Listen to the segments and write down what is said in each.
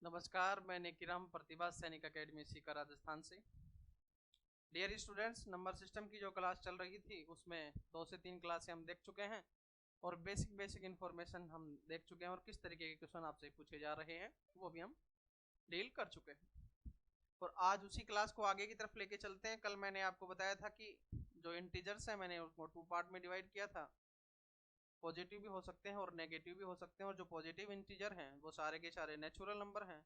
नमस्कार, मैं निकिराम प्रतिभा सैनिक अकेडमी सीकर राजस्थान से। डियर स्टूडेंट्स, नंबर सिस्टम की जो क्लास चल रही थी उसमें 2 से 3 क्लासें हम देख चुके हैं और बेसिक इन्फॉर्मेशन हम देख चुके हैं और किस तरीके के क्वेश्चन आपसे पूछे जा रहे हैं वो भी हम डील कर चुके हैं। और आज उसी क्लास को आगे की तरफ लेके चलते हैं। कल मैंने आपको बताया था कि जो इंटीजर्स हैं मैंने उसको 2 पार्ट में डिवाइड किया था। पॉजिटिव भी हो सकते हैं और नेगेटिव भी हो सकते हैं, और जो पॉजिटिव इंटीजर हैं वो सारे के सारे नेचुरल नंबर हैं,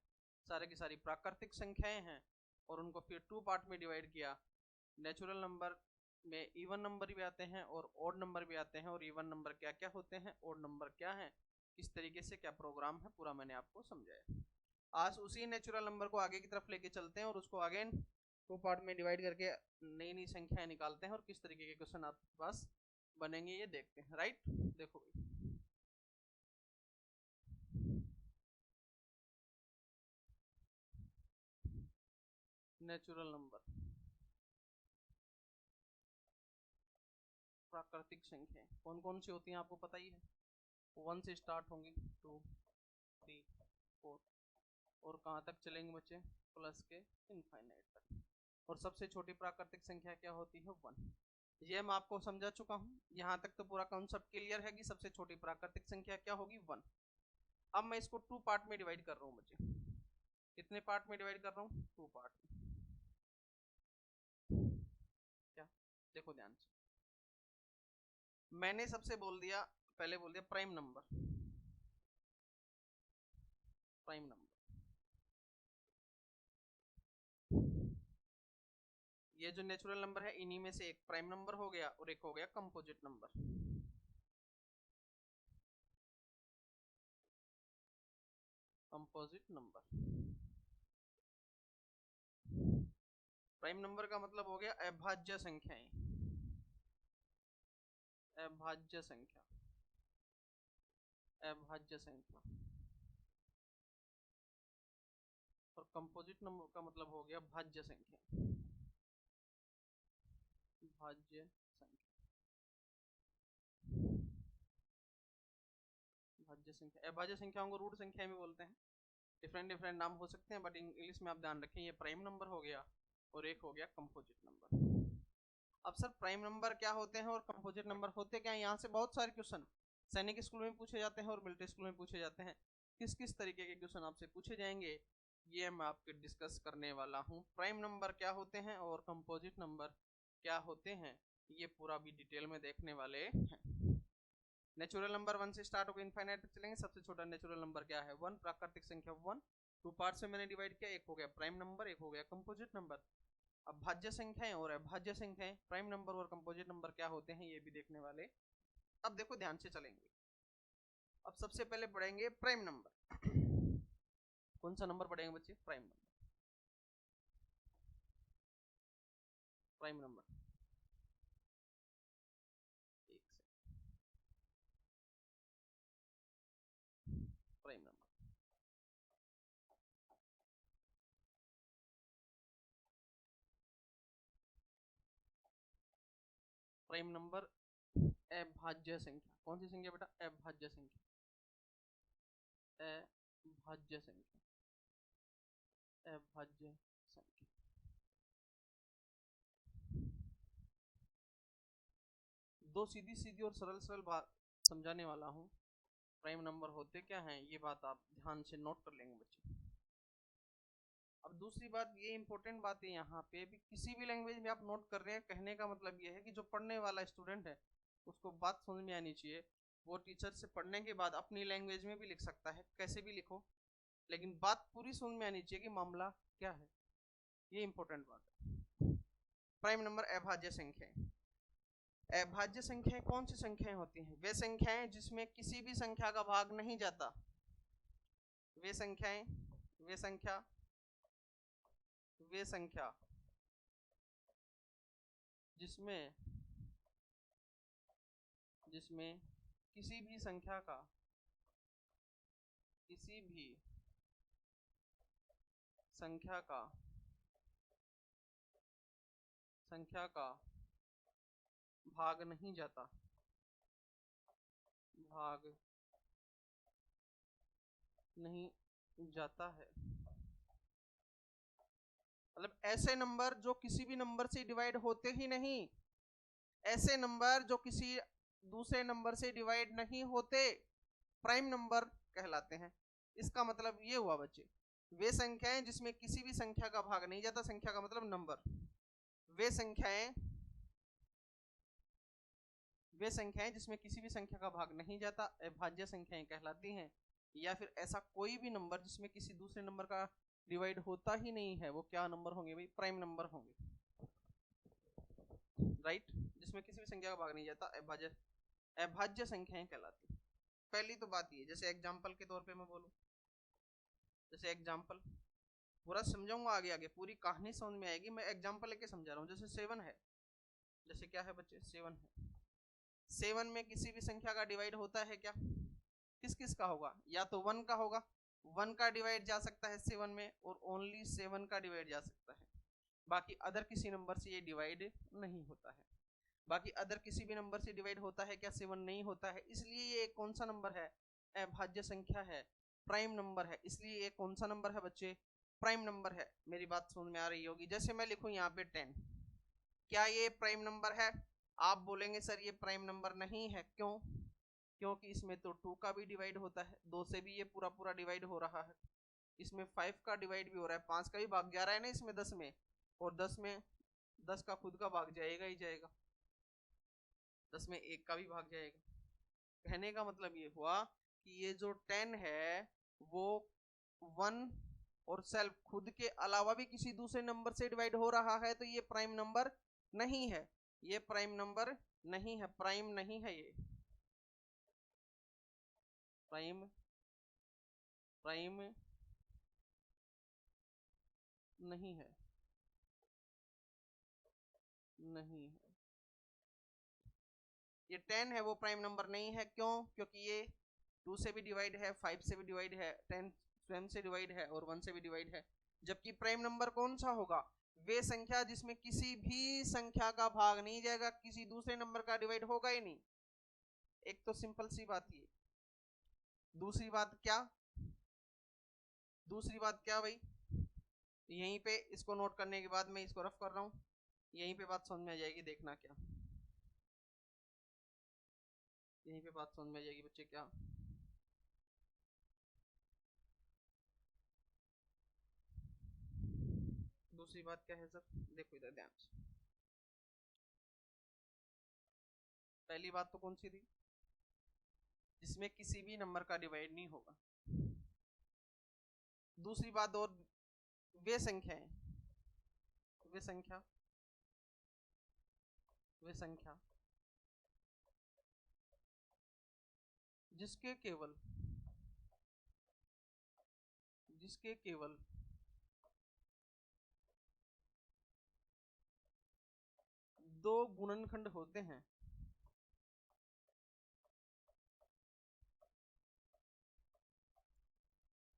सारे की सारी प्राकृतिक संख्याएं हैं। और उनको फिर 2 पार्ट में डिवाइड किया। नेचुरल नंबर में इवन नंबर भी आते हैं और ऑड नंबर भी आते हैं, और इवन नंबर क्या क्या होते हैं, ऑड नंबर क्या है, किस तरीके से क्या प्रोग्राम है, पूरा मैंने आपको समझाया। आज उसी नेचुरल नंबर को आगे की तरफ लेके चलते हैं और उसको अगेन 2 पार्ट में डिवाइड करके नई नई संख्याएं निकालते हैं और किस तरीके के क्वेश्चन आपके पास बनेंगे ये देखते हैं। राइट, देखो नेचुरल नंबर, प्राकृतिक संख्याएं कौन कौन सी होती हैं आपको पता ही है। 1 से स्टार्ट होंगी, 2, 3, 4 और कहाँ तक चलेंगे बच्चे, प्लस के इनफाइनाइट तक। और सबसे छोटी प्राकृतिक संख्या क्या होती है, 1। ये मैं आपको समझा चुका हूँ, यहाँ तक तो पूरा कॉन्सेप्ट क्लियर है कि सबसे छोटी प्राकृतिक संख्या क्या होगी, 1। अब मैं इसको 2 पार्ट में डिवाइड कर रहा हूँ बच्चे। कितने पार्ट में डिवाइड कर रहा हूँ, 2 पार्ट में। क्या, देखो ध्यान से, मैंने सबसे बोल दिया, पहले बोल दिया प्राइम नंबर। प्राइम नंबर ये जो नेचुरल नंबर है इन्हीं में से एक प्राइम नंबर हो गया और एक हो गया composite number. Composite number, prime number का मतलब हो गया अभाज्य संख्याएं, अभाज्य संख्या, अभाज्य संख्या। और कंपोजिट नंबर का मतलब हो गया भाज्य संख्या, भाज्य संख्या, भाज्य संख्या। अभाज्य संख्याओं को रूट संख्या भी बोलते हैं, डिफरेंट डिफरेंट नाम हो सकते हैं, बट इंग्लिश में आप ध्यान रखें ये प्राइम नंबर हो गया और एक हो गया कंपोजिट नंबर। अब सर प्राइम नंबर क्या होते हैं और कंपोजिट नंबर होते क्या हैं, यहाँ से बहुत सारे क्वेश्चन सैनिक स्कूल में पूछे जाते हैं और मिलिट्री स्कूल में पूछे जाते हैं। किस किस तरीके के क्वेश्चन आपसे पूछे जाएंगे ये मैं आपके डिस्कस करने वाला हूँ। प्राइम नंबर क्या होते हैं और कंपोजिट नंबर क्या होते हैं ये पूरा भी डिटेल में देखने वाले हैं। नेचुरल नंबर 1 से स्टार्ट होकर इनफाइनाइट तक चलेंगे। सबसे छोटा नेचुरल नंबर क्या है, 1, प्राकृतिक संख्या 1। 2 पार्ट में मैंने डिवाइड किया, एक हो गया प्राइम नंबर, एक हो गया कंपोजिट नंबर। अब भाज्य संख्याएं और अभाज्य संख्याएं, प्राइम नंबर और कंपोजिट नंबर क्या होते हैं ये भी देखने वाले। अब देखो ध्यान से चलेंगे। अब सबसे पहले पढ़ेंगे प्राइम नंबर। कौन सा नंबर पढ़ेंगे बच्चे, प्राइम नंबर। प्राइम नंबर, एक से प्राइम नंबर, प्राइम नंबर अभाज्य संख्या। कौन सी संख्या बेटा, अभाज्य संख्या, अभाज्य संख्या, अभाज्य संख्या। दो सीधी सीधी और सरल सरल बात समझाने वाला हूँ। प्राइम नंबर होते क्या हैं ये बात आप ध्यान से नोट कर लेंगे बच्चे। अब दूसरी बात, ये इंपॉर्टेंट बात है यहाँ पे भी, किसी भी लैंग्वेज में आप नोट कर रहे हैं, कहने का मतलब ये है कि जो पढ़ने वाला स्टूडेंट है उसको बात समझ में आनी चाहिए। वो टीचर से पढ़ने के बाद अपनी लैंग्वेज में भी लिख सकता है, कैसे भी लिखो, लेकिन बात पूरी समझ में आनी चाहिए कि मामला क्या है। ये इंपॉर्टेंट बात है। प्राइम नंबर अभाज्य संख्याएं। अभाज्य संख्याएं कौन सी संख्याएं होती हैं, वे संख्याएं जिसमें किसी भी संख्या का भाग नहीं जाता। वे संख्याएं, वे संख्या, वे संख्या जिसमें जिसमें किसी भी संख्या का, किसी भी संख्या का, संख्या का भाग नहीं जाता, भाग नहीं जाता है। मतलब ऐसे नंबर जो किसी भी नंबर से डिवाइड होते ही नहीं, ऐसे नंबर जो किसी दूसरे नंबर से डिवाइड नहीं होते, प्राइम नंबर कहलाते हैं। इसका मतलब ये हुआ बच्चे, वे संख्याएं जिसमें किसी भी संख्या का भाग नहीं जाता, संख्या का मतलब नंबर, वे संख्याएं जिसमें किसी भी संख्या का भाग नहीं जाता अभाज्य संख्याएं कहलाती हैं। या फिर ऐसा कोई भी नंबर जिसमें किसी दूसरे नंबर का डिवाइड होता ही नहीं है, वो क्या नंबर होंगे भाई? प्राइम नंबर होंगे, राइट। जिसमें किसी भी संख्या का भाग नहीं जाता अभाज्य संख्याएं कहलाती। पहली तो बात ये, जैसे एग्जाम्पल के तौर पे मैं बोलूं, जैसे एग्जाम्पल पूरा समझाऊंगा, आगे आगे पूरी कहानी समझ में आएगी, मैं एग्जाम्पल लेके समझा रहा हूँ। जैसे 7 है, जैसे क्या है बच्चे? 7 है। 7 में किसी भी संख्या का डिवाइड होता है क्या? किस किस का होगा? या तो 1 का होगा, 1 का डिवाइड जा सकता है 7 में, और ओनली 7 का डिवाइड जा सकता है। बाकी अदर किसी नंबर से ये डिवाइड नहीं होता है। बाकी अदर किसी भी नंबर से डिवाइड होता है क्या? 7 नहीं होता है। इसलिए ये कौन सा नंबर है? अभाज्य संख्या है, प्राइम नंबर है। इसलिए ये कौन सा नंबर है बच्चे? प्राइम नंबर है। मेरी बात समझ में आ रही होगी। जैसे मैं लिखूं यहाँ पे 10, क्या ये प्राइम नंबर है? आप बोलेंगे सर ये प्राइम नंबर नहीं है। क्यों? क्योंकि इसमें तो 2 का भी डिवाइड होता है, 2 से भी ये पूरा पूरा डिवाइड हो रहा है, इसमें 5 का डिवाइड भी हो रहा है, 5 का भी भाग जा रहा है ना इसमें 10 में, और 10 में 10 का खुद का भाग जाएगा ही जाएगा, 10 में 1 का भी भाग जाएगा। कहने का मतलब ये हुआ कि ये जो 10 है वो 1 और सेल्फ खुद के अलावा भी किसी दूसरे नंबर से डिवाइड हो रहा है, तो ये प्राइम नंबर नहीं है, ये प्राइम नंबर नहीं है, प्राइम नहीं है, ये प्राइम नहीं है, नहीं है। ये 10 है वो प्राइम नंबर नहीं है। क्यों? क्योंकि ये 2 से भी डिवाइड है, 5 से भी डिवाइड है, 10 स्वयं से डिवाइड है, और 1 से भी डिवाइड है। जबकि प्राइम नंबर कौन सा होगा? वे संख्या जिसमें किसी भी संख्या का भाग नहीं जाएगा, किसी दूसरे नंबर का डिवाइड होगा ही नहीं। एक तो सिंपल सी बात ये। दूसरी बात क्या? दूसरी बात क्या भाई? यहीं पे इसको नोट करने के बाद मैं इसको रफ कर रहा हूं, यहीं पे बात समझ में आ जाएगी। देखना क्या, यहीं पे बात समझ में आ जाएगी बच्चे। क्या? दूसरी बात क्या है सर? देखो इधर ध्यान से। पहली बात तो कौन सी थी? जिसमें किसी भी नंबर का डिवाइड नहीं होगा। दूसरी बात, और वे संख्याएं, वे संख्या जिसके केवल दो गुणनखंड होते हैं,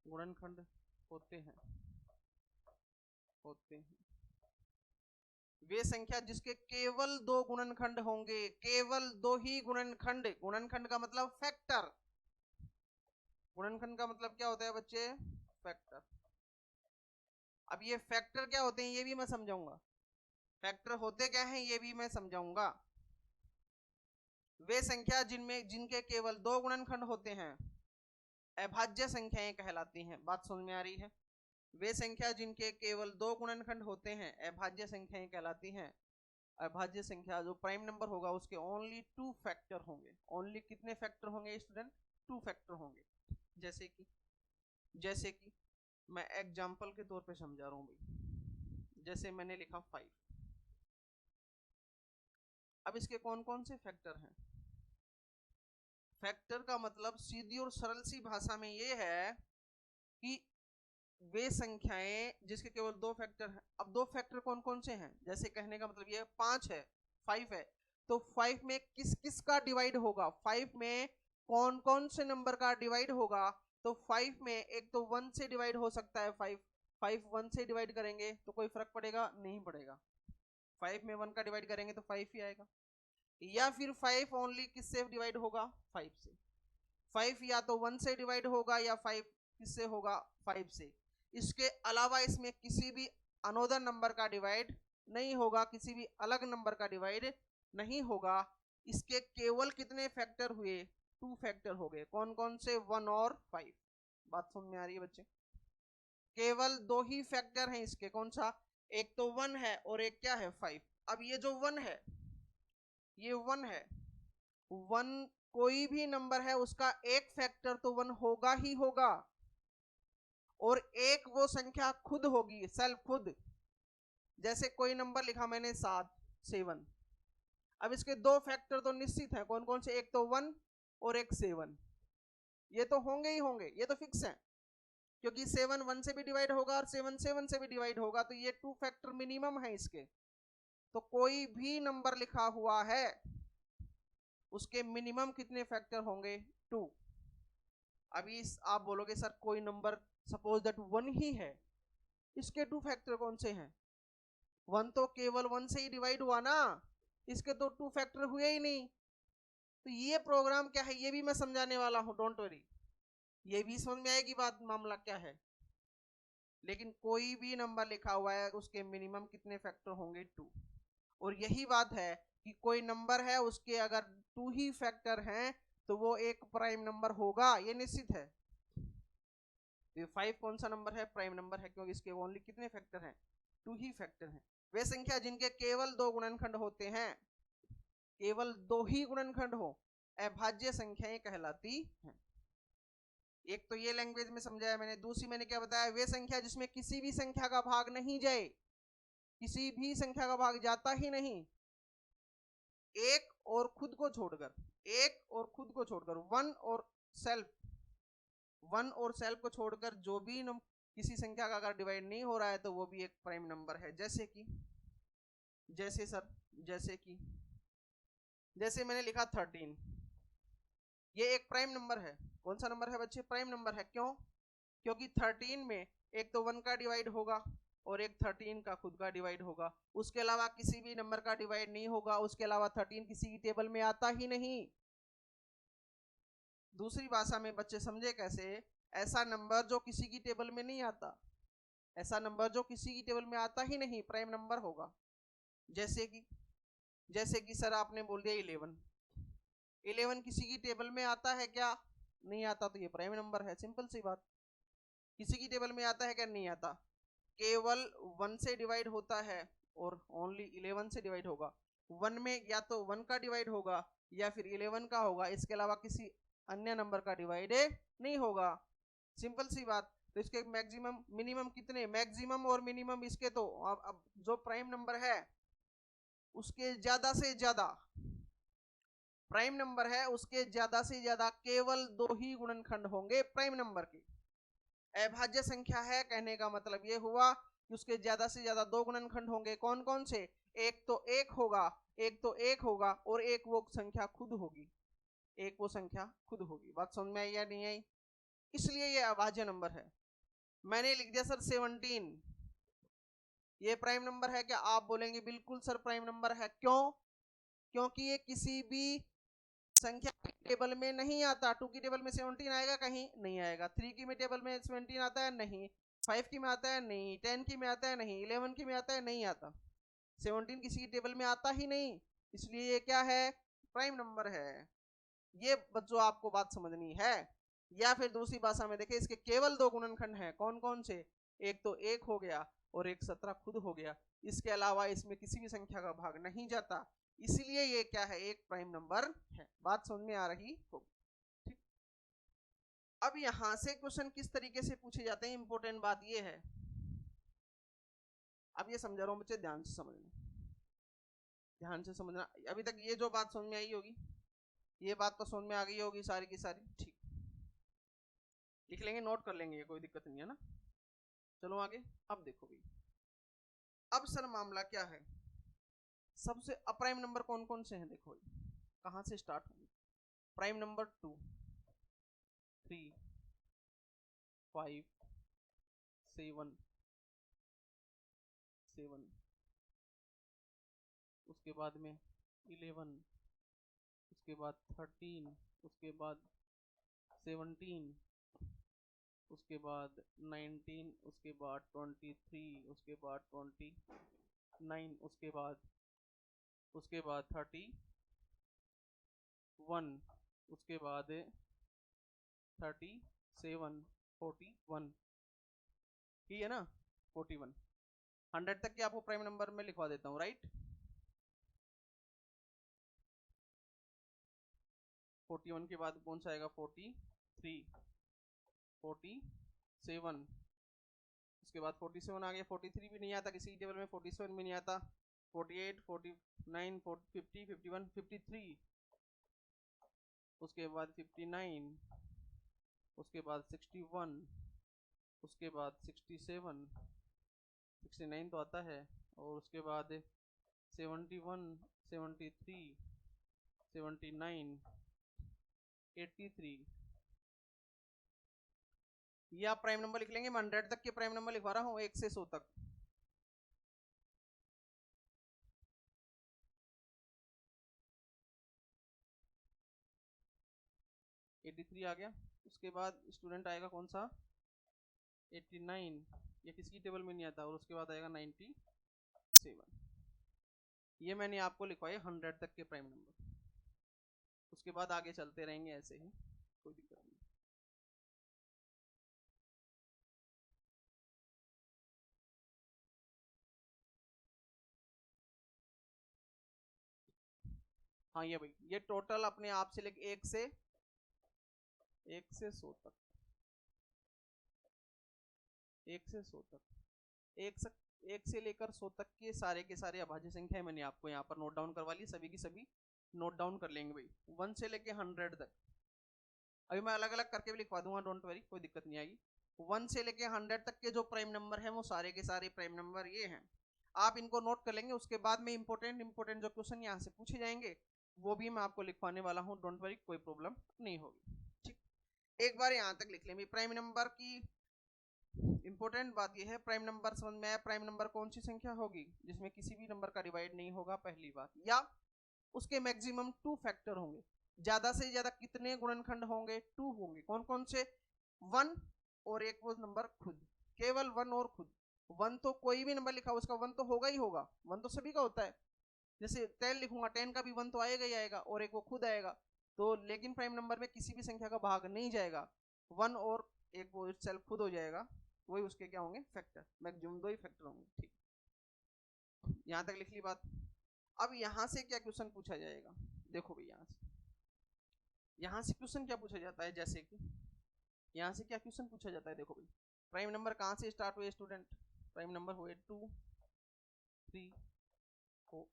गुणनखंड होते हैं वे संख्या जिसके केवल 2 गुणनखंड होंगे, केवल 2 ही गुणनखंड। गुणनखंड का मतलब फैक्टर। गुणनखंड का मतलब क्या होता है बच्चे? फैक्टर। अब ये फैक्टर क्या होते हैं ये भी मैं समझाऊंगा, फैक्टर होते क्या हैं ये भी मैं समझाऊंगा। वे संख्या जिनके केवल 2 गुणनखंड होते हैं अभाज्य संख्याएं कहलाती हैं। बात समझ में आ रही है? वे संख्या जिनके केवल 2 गुणनखंड होते हैं अभाज्य संख्याएं कहलाती हैं। अभाज्य संख्या जो प्राइम नंबर होगा उसके ओनली 2 फैक्टर होंगे। ओनली कितने फैक्टर होंगे स्टूडेंट? 2 फैक्टर होंगे। जैसे कि मैं एग्जांपल के तौर पे समझा रहा हूं भाई। जैसे मैंने लिखा 5, अब इसके कौन कौन से फैक्टर हैं? फैक्टर का मतलब सीधी और सरल सी भाषा में ये है कि वे संख्याएं जिसके केवल 2 फैक्टर हैं। अब 2 फैक्टर कौन कौन से हैं? जैसे कहने का मतलब ये 5 है, 5 है, तो 5 में किस किस का डिवाइड होगा? 5 में कौन कौन से नंबर का डिवाइड होगा? तो 5 में एक तो 1 से डिवाइड हो सकता है। 5 1 से डिवाइड करेंगे तो कोई फर्क पड़ेगा? नहीं पड़ेगा। 5 में 1 का डिवाइड करेंगे तो 5 ही आएगा। या फिर 5 ओनली किससे डिवाइड होगा? 5 से। 5 या तो 1 से डिवाइड होगा या 5 किससे होगा 5 से। इसके अलावा इसमें किसी भी अनोदर नंबर का डिवाइड नहीं होगा, किसी भी अलग नंबर का डिवाइड नहीं होगा। इसके केवल कितने फैक्टर हुए, 2 फैक्टर हो गए। कौन कौन से, 1 और 5। बात समझ में आ रही है बच्चे? केवल 2 ही फैक्टर हैं इसके, कौन सा, एक तो 1 है और एक क्या है 5। अब ये जो 1 है, ये 1 है, 1 कोई भी नंबर है उसका एक फैक्टर तो 1 होगा ही होगा, और एक वो संख्या खुद होगी, सेल्फ खुद। जैसे कोई नंबर लिखा मैंने 7 अब इसके 2 फैक्टर तो निश्चित है, कौन कौन से, एक तो 1 और एक 7। ये तो होंगे ही होंगे, ये तो फिक्स है, क्योंकि 7 1 से भी डिवाइड होगा और 7 7 से भी डिवाइड होगा, तो ये 2 फैक्टर मिनिमम है इसके। तो कोई भी नंबर लिखा हुआ है उसके मिनिमम कितने फैक्टर होंगे, 2। अभी आप बोलोगे सर कोई नंबर सपोज दैट 1 ही है, इसके 2 फैक्टर कौन से हैं, 1 तो केवल 1 से ही डिवाइड हुआ ना, इसके तो 2 फैक्टर हुए ही नहीं। तो ये प्रोग्राम क्या है ये भी मैं समझाने वाला हूं, डोंट वरी, ये भी समझ में आएगी बात, मामला क्या है। लेकिन कोई भी नंबर लिखा हुआ है उसके मिनिमम कितने फैक्टर होंगे, 2। और यही बात है कि कोई नंबर है उसके अगर 2 ही फैक्टर हैं तो वो एक प्राइम नंबर होगा, ये निश्चित है। 5 कौन सा नंबर है, प्राइम नंबर है, क्योंकि इसके ओनली कितने फैक्टर हैं, 2 ही फैक्टर हैं। वे संख्या जिनके केवल 2 गुणनखंड होते हैं, केवल 2 ही गुणनखंड हो, अभाज्य संख्याएं कहलाती हैं। एक तो ये लैंग्वेज में समझाया मैंने, दूसरी मैंने क्या बताया, वे संख्या जिसमें किसी भी संख्या का भाग नहीं जाए, किसी भी संख्या का भाग जाता ही नहीं, एक और खुद को छोड़कर, एक और खुद को छोड़कर, वन और सेल्फ को छोड़कर जो भी किसी संख्या का अगर डिवाइड नहीं हो रहा है तो वो भी एक प्राइम नंबर है। जैसे कि जैसे मैंने लिखा 13, ये एक प्राइम नंबर है। कौन सा नंबर है बच्चे, प्राइम नंबर है। क्यों, क्योंकि 13 में एक तो 1 का डिवाइड होगा और एक 13 का खुद का डिवाइड होगा, उसके अलावा किसी भी नंबर का डिवाइड नहीं होगा, उसके अलावा 13 किसी की टेबल में आता ही नहीं। दूसरी भाषा में बच्चे समझे कैसे, ऐसा नंबर जो किसी की टेबल में नहीं आता, ऐसा नंबर जो किसी की टेबल में आता ही नहीं, प्राइम नंबर होगा। जैसे कि सर आपने बोल दिया 11 किसी की टेबल में आता है क्या, नहीं आता, तो ये प्राइम नंबर है, सिंपल सी बात। किसी की टेबल में आता है क्या, नहीं आता, केवल 1 से डिवाइड होता है और ओनली 11 से डिवाइड होगा। 1 में या तो 1 का डिवाइड होगा या फिर 11 का होगा, इसके अलावा किसी अन्य नंबर का डिवाइड नहीं होगा, सिंपल सी बात। तो इसके मैक्सिमम मिनिमम कितने, मैक्सिमम और मिनिमम इसके तो अब जो प्राइम नंबर है उसके ज्यादा से ज्यादा, प्राइम नंबर है उसके ज्यादा से ज्यादा केवल 2 ही गुणनखंड होंगे प्राइम नंबर के। अभाज्य संख्या है कहने का मतलब ये हुआ कि उसके ज्यादा से ज्यादा 2 गुणनखंड होंगे। कौन कौन से, एक तो 1 होगा, और एक वो संख्या खुद होगी, एक वो संख्या खुद होगी। बात समझ में आई या नहीं आई? इसलिए ये अभाज्य नंबर है। मैंने लिख दिया सर 17, ये प्राइम नंबर है क्या, आप बोलेंगे बिल्कुल सर प्राइम नंबर है। क्यों, क्योंकि ये किसी भी संख्या की टेबल में नहीं आता। 2 की टेबल में 17 आएगा, कहीं नहीं आएगा। 3 की में टेबल में 17 आता है, नहीं। 5 की में आता है, नहीं। 10 की में आता है, नहीं। 11 की में आता है, नहीं आता। 17 किसी की टेबल में आता ही नहीं, इसलिए ये क्या है, प्राइम नंबर है। ये बच्चों आपको बात समझनी है। या फिर दूसरी भाषा में देखें, इसके केवल 2 गुणनखंड हैं। कौन कौन से, एक तो 1 हो गया और एक 17 खुद हो गया, इसके अलावा इसमें किसी भी संख्या का भाग नहीं जाता, इसलिए ये क्या है, एक प्राइम नंबर है। बात समझ में आ रही होगी, ठीक। अब यहां से क्वेश्चन किस तरीके से पूछे जाते हैं, इंपॉर्टेंट बात ये है। अब ये समझा रहा हूं बच्चे, ध्यान से समझना। अभी तक ये जो बात समझ में आई होगी, ये बात तो समझ में आ गई होगी सारी की सारी, ठीक। लिख लेंगे, नोट कर लेंगे, कोई दिक्कत नहीं है ना। चलो आगे। अब देखो भाई, अब सर मामला क्या है, सबसे अप्राइम नंबर कौन कौन से हैं, देखो कहां से स्टार्ट होंगे। प्राइम नंबर 2, 3, 5, 7, उसके बाद में 11, उसके बाद 13, उसके बाद 17, उसके बाद 19, उसके बाद 23, उसके बाद 29, उसके बाद 31, उसके बाद 37, 41, ठीक है ना, 41, 100 तक के आपको प्राइम नंबर में लिखवा देता हूँ, राइट। 41 के बाद कौन सा आएगा, 43, 47, उसके बाद 47 आ गया, 43 भी नहीं आता किसी टेबल में, 47 भी नहीं आता, 48, 49, 50, 51, 53, उसके बाद 59, उसके बाद 61, उसके बाद 67, 69 तो आता है, और उसके बाद 71, 73, 79, 83। ये आप प्राइम नंबर लिख लेंगे, मैं 100 तक के प्राइम नंबर लिखवा रहा हूँ, 1 से 100 तक। (83) आ गया। उसके बाद स्टूडेंट आएगा कौन सा, 89, ये किसकी टेबल में नहीं आता, और उसके बाद आएगा 97। ये मैंने आपको लिखवाए 100 तक के प्राइम नंबर। उसके बाद आगे चलते रहेंगे ऐसे ही, कोई दिक्कत नहीं। हाँ ये भाई, ये टोटल अपने आप से लेके 1 से 100 तक, 1 से 100 तक, 1 से लेकर 100 तक के सारे अभाज्य संख्या है, मैंने आपको यहाँ पर नोट डाउन करवा ली, सभी की सभी नोट डाउन कर लेंगे भाई, 1 से लेके 100 तक। अभी मैं अलग अलग करके भी लिखवा दूंगा, डोंट वरी, कोई दिक्कत नहीं आएगी। 1 से लेके 100 तक के जो प्राइम नंबर है वो सारे के सारे प्राइम नंबर ये हैं, आप इनको नोट कर लेंगे। उसके बाद में इंपॉर्टेंट जो क्वेश्चन यहाँ से पूछे जाएंगे वो भी मैं आपको लिखवाने वाला हूँ, डोंट वरी, कोई प्रॉब्लम नहीं होगी, ठीक। एक बार यहाँ तक लिख लें, प्राइम नंबर की इंपॉर्टेंट बात यह है, प्राइम नंबर समझ में आया, प्राइम नंबर कौन सी संख्या होगी जिसमें किसी भी नंबर का डिवाइड नहीं होगा, पहली बात, या उसके मैक्सिमम 2 फैक्टर होंगे। ज्यादा से ज्यादा कितने गुणनखंड होंगे, 2 होंगे। कौन कौन से, 1 और एक वो नंबर खुद, केवल 1 और खुद। 1 तो कोई भी नंबर लिखा उसका 1 तो होगा ही होगा, 1 तो सभी का होता है। जैसे 10 लिखूंगा, 10 का भी 1 तो आएगा ही आएगा, और एक वो खुद आएगा। तो लेकिन प्राइम नंबर में किसी भी संख्या का भाग नहीं जाएगा, 1 और एक वो इटसेल्फ खुद हो जाएगा, वही उसके क्या होंगे, फैक्टर, मैक्सिमम 2 ही फैक्टर होंगे, ठीक। यहां तक लिख ली बात। अब यहां से क्या क्वेश्चन पूछा जाएगा, देखो भाई, यहां से क्वेश्चन क्या पूछा जाता है, जैसे कि यहां से क्या क्वेश्चन पूछा जाता है, देखो भाई, प्राइम नंबर कहां से स्टार्ट हुए स्टूडेंट, प्राइम नंबर हुए 2, 3, 4,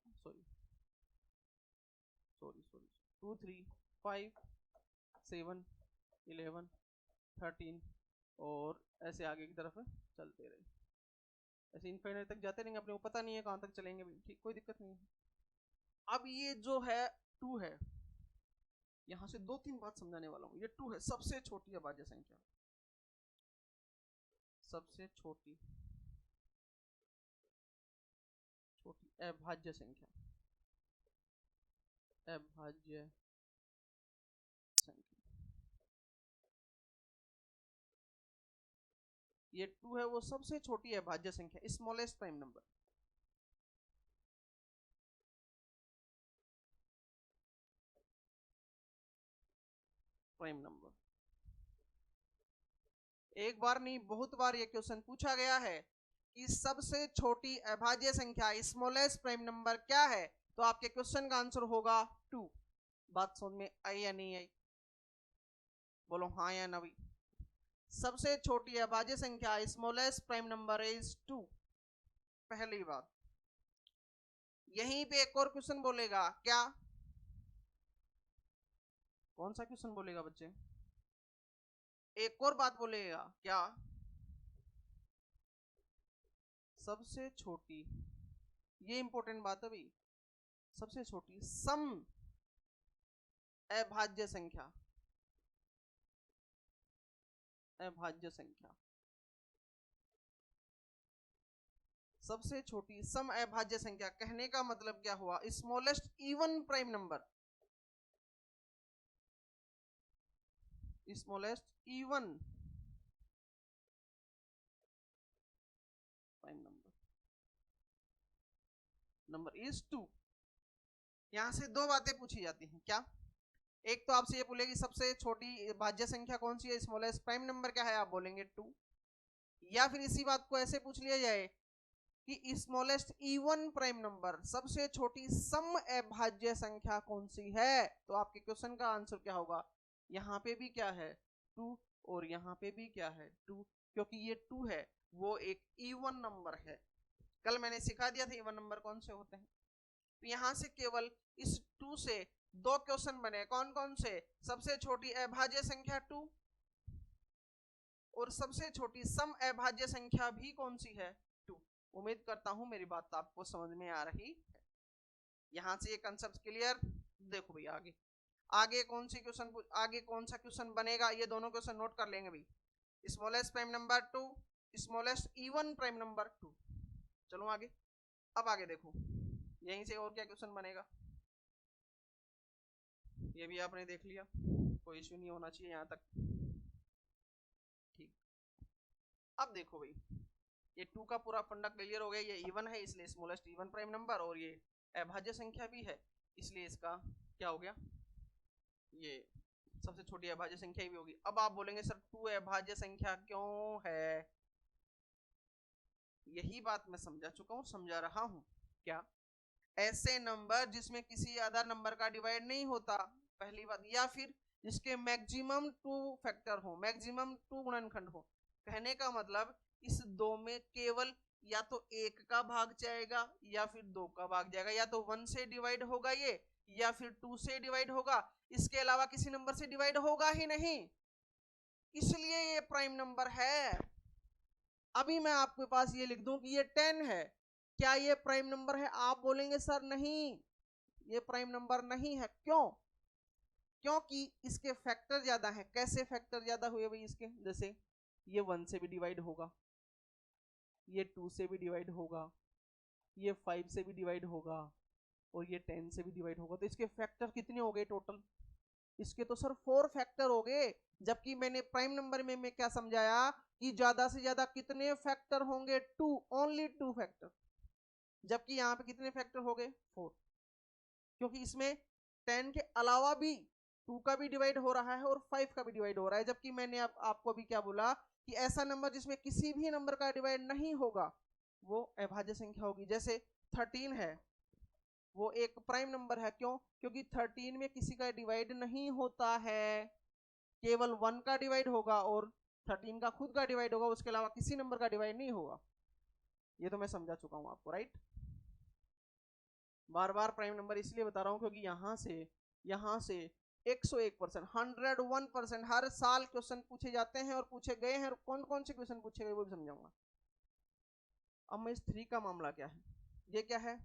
सॉरी 2, 3, 5, 7, 11, 13, और ऐसे आगे की तरफ चलते रहे, ऐसे इनफाइनाइट तक जाते रहेंगे, अपने को पता नहीं है कहां तक चलेंगे भी, ठीक, कोई दिक्कत नहीं है। अब ये जो है 2 है, यहां से 2-3 बात समझाने वाला हूं। ये 2 है, सबसे छोटी अभाज्य संख्या, सबसे छोटी अभाज्य संख्या, अभाज्य संख्या, ये 2 है, वो सबसे छोटी अभाज्य संख्या, smallest prime number. Prime number एक बार नहीं, बहुत बार ये क्वेश्चन पूछा गया है कि सबसे छोटी अभाज्य संख्या, स्मॉलेस्ट प्राइम नंबर क्या है, तो आपके क्वेश्चन का आंसर होगा 2। बात समझ में आई या नहीं आई, बोलो हाँ या ना भाई। सबसे छोटी अभाज्य संख्या, स्मॉलेस्ट प्राइम नंबर इज 2, पहली बात। यहीं पे एक और क्वेश्चन बोलेगा, क्या, कौन सा क्वेश्चन बोलेगा बच्चे, एक और बात बोलेगा, क्या, सबसे छोटी, ये इंपॉर्टेंट बात है भाई, सबसे छोटी सम अभाज्य संख्या, अभाज्य संख्या, सबसे छोटी सम अभाज्य संख्या, कहने का मतलब क्या हुआ, smallest even prime number, smallest even number is 2। यहां से दो बातें पूछी जाती हैं। क्या? एक तो आपसे ये बोलेगी सबसे छोटी भाज्य संख्या कौन सी है, स्मॉलेस्ट प्राइम नंबर क्या है, आप बोलेंगे 2। या फिर इसी बात को ऐसे पूछ लिया जाए कि स्मॉलेस्ट इवन प्राइम नंबर, सबसे छोटी सम अभाज्य संख्या कौन सी है, तो आपके क्वेश्चन का आंसर क्या होगा? यहाँ पे भी क्या है? 2, और यहाँ पे भी क्या है? 2, क्योंकि ये 2 है, वो एक इवन नंबर है। कल मैंने सिखा दिया था इवन नंबर कौन से होते हैं। तो यहां से केवल इस 2 से दो क्वेश्चन बने। कौन कौन से? सबसे छोटी अभाज्य संख्या 2, और सबसे छोटी सम अभाज्य संख्या भी कौन सी है? 2। उम्मीद करता हूं मेरी बात आपको समझ में आ रही है। यहां से ये कंसेप्ट क्लियर। देखो भैया आगे आगे कौन सी क्वेश्चन, आगे कौन सा क्वेश्चन बनेगा, ये दोनों क्वेश्चन नोट कर लेंगे भाई। Smallest prime number 2, smallest even prime number 2। चलो आगे। अब आगे देखो, यहीं से और क्या क्वेश्चन बनेगा, ये भी आपने देख लिया, कोई इश्यू नहीं होना चाहिए यहां तक। ठीक, अब देखो भाई, ये 2 का पूरा फंडा क्लियर हो गया। ये इवन है इसलिए स्मॉलेस्ट इवन प्राइम नंबर, और ये अभाज्य संख्या भी है इसलिए इसका क्या हो गया, ये सबसे छोटी अभाज्य संख्या ही भी होगी। अब आप बोलेंगे सर 2 अभाज्य संख्या क्यों है? यही बात मैं समझा चुका हूं, समझा रहा हूं। क्या? ऐसे नंबर जिसमें किसी अदर नंबर का डिवाइड नहीं होता, पहली बात, या फिर जिसके मैक्सिमम 2 फैक्टर हो, मैक्सिमम 2 गुणनखंड हो। कहने का मतलब इस 2 में केवल या तो 1 का भाग जाएगा या फिर 2 का भाग जाएगा, या तो 1 से डिवाइड होगा ये, या फिर 2 से डिवाइड होगा, इसके अलावा किसी नंबर से डिवाइड होगा ही नहीं, इसलिए ये प्राइम नंबर है। अभी मैं आपके पास ये लिख दूं कि ये 10 है, क्या ये प्राइम नंबर है? आप बोलेंगे सर नहीं, ये प्राइम नंबर नहीं है। क्यों? क्योंकि इसके फैक्टर ज्यादा हैं। कैसे फैक्टर ज्यादा हुए भाई इसके? जैसे ये 1 से भी डिवाइड होगा, ये 2 से भी डिवाइड होगा, ये 5 से भी डिवाइड होगा, और ये 10 से भी डिवाइड होगा। तो इसके फैक्टर कितने हो गए टोटल? इसके तो सर 4 फैक्टर हो गए। जबकि मैंने प्राइम नंबर में मैं क्या समझाया कि ज्यादा से ज्यादा कितने फैक्टर होंगे? 2, ओनली 2 फैक्टर। जबकि यहाँ पे कितने फैक्टर हो गए? 4, क्योंकि इसमें 10 के अलावा भी 2 का भी डिवाइड हो रहा है और 5 का भी डिवाइड हो रहा है। जबकि मैंने आपको अभी क्या बोला कि ऐसा नंबर जिसमें किसी भी नंबर का डिवाइड नहीं होगा वो अभाज्य संख्या होगी। जैसे 13 है, वो एक प्राइम नंबर है। क्यों? क्योंकि 13 में किसी का डिवाइड नहीं होता है, केवल 1 का डिवाइड होगा और 13 का खुद का डिवाइड होगा, उसके अलावा किसी नंबर का डिवाइड नहीं होगा। ये तो मैं समझा चुका हूं आपको, राइट। बार बार प्राइम नंबर इसलिए बता रहा हूं क्योंकि यहां से 101%, 101% हर साल क्वेश्चन पूछे जाते हैं और पूछे गए हैं। और कौन कौन से क्वेश्चन पूछे गए वो भी समझाऊंगा। अब मैं इस 3 का मामला क्या है, ये क्या है?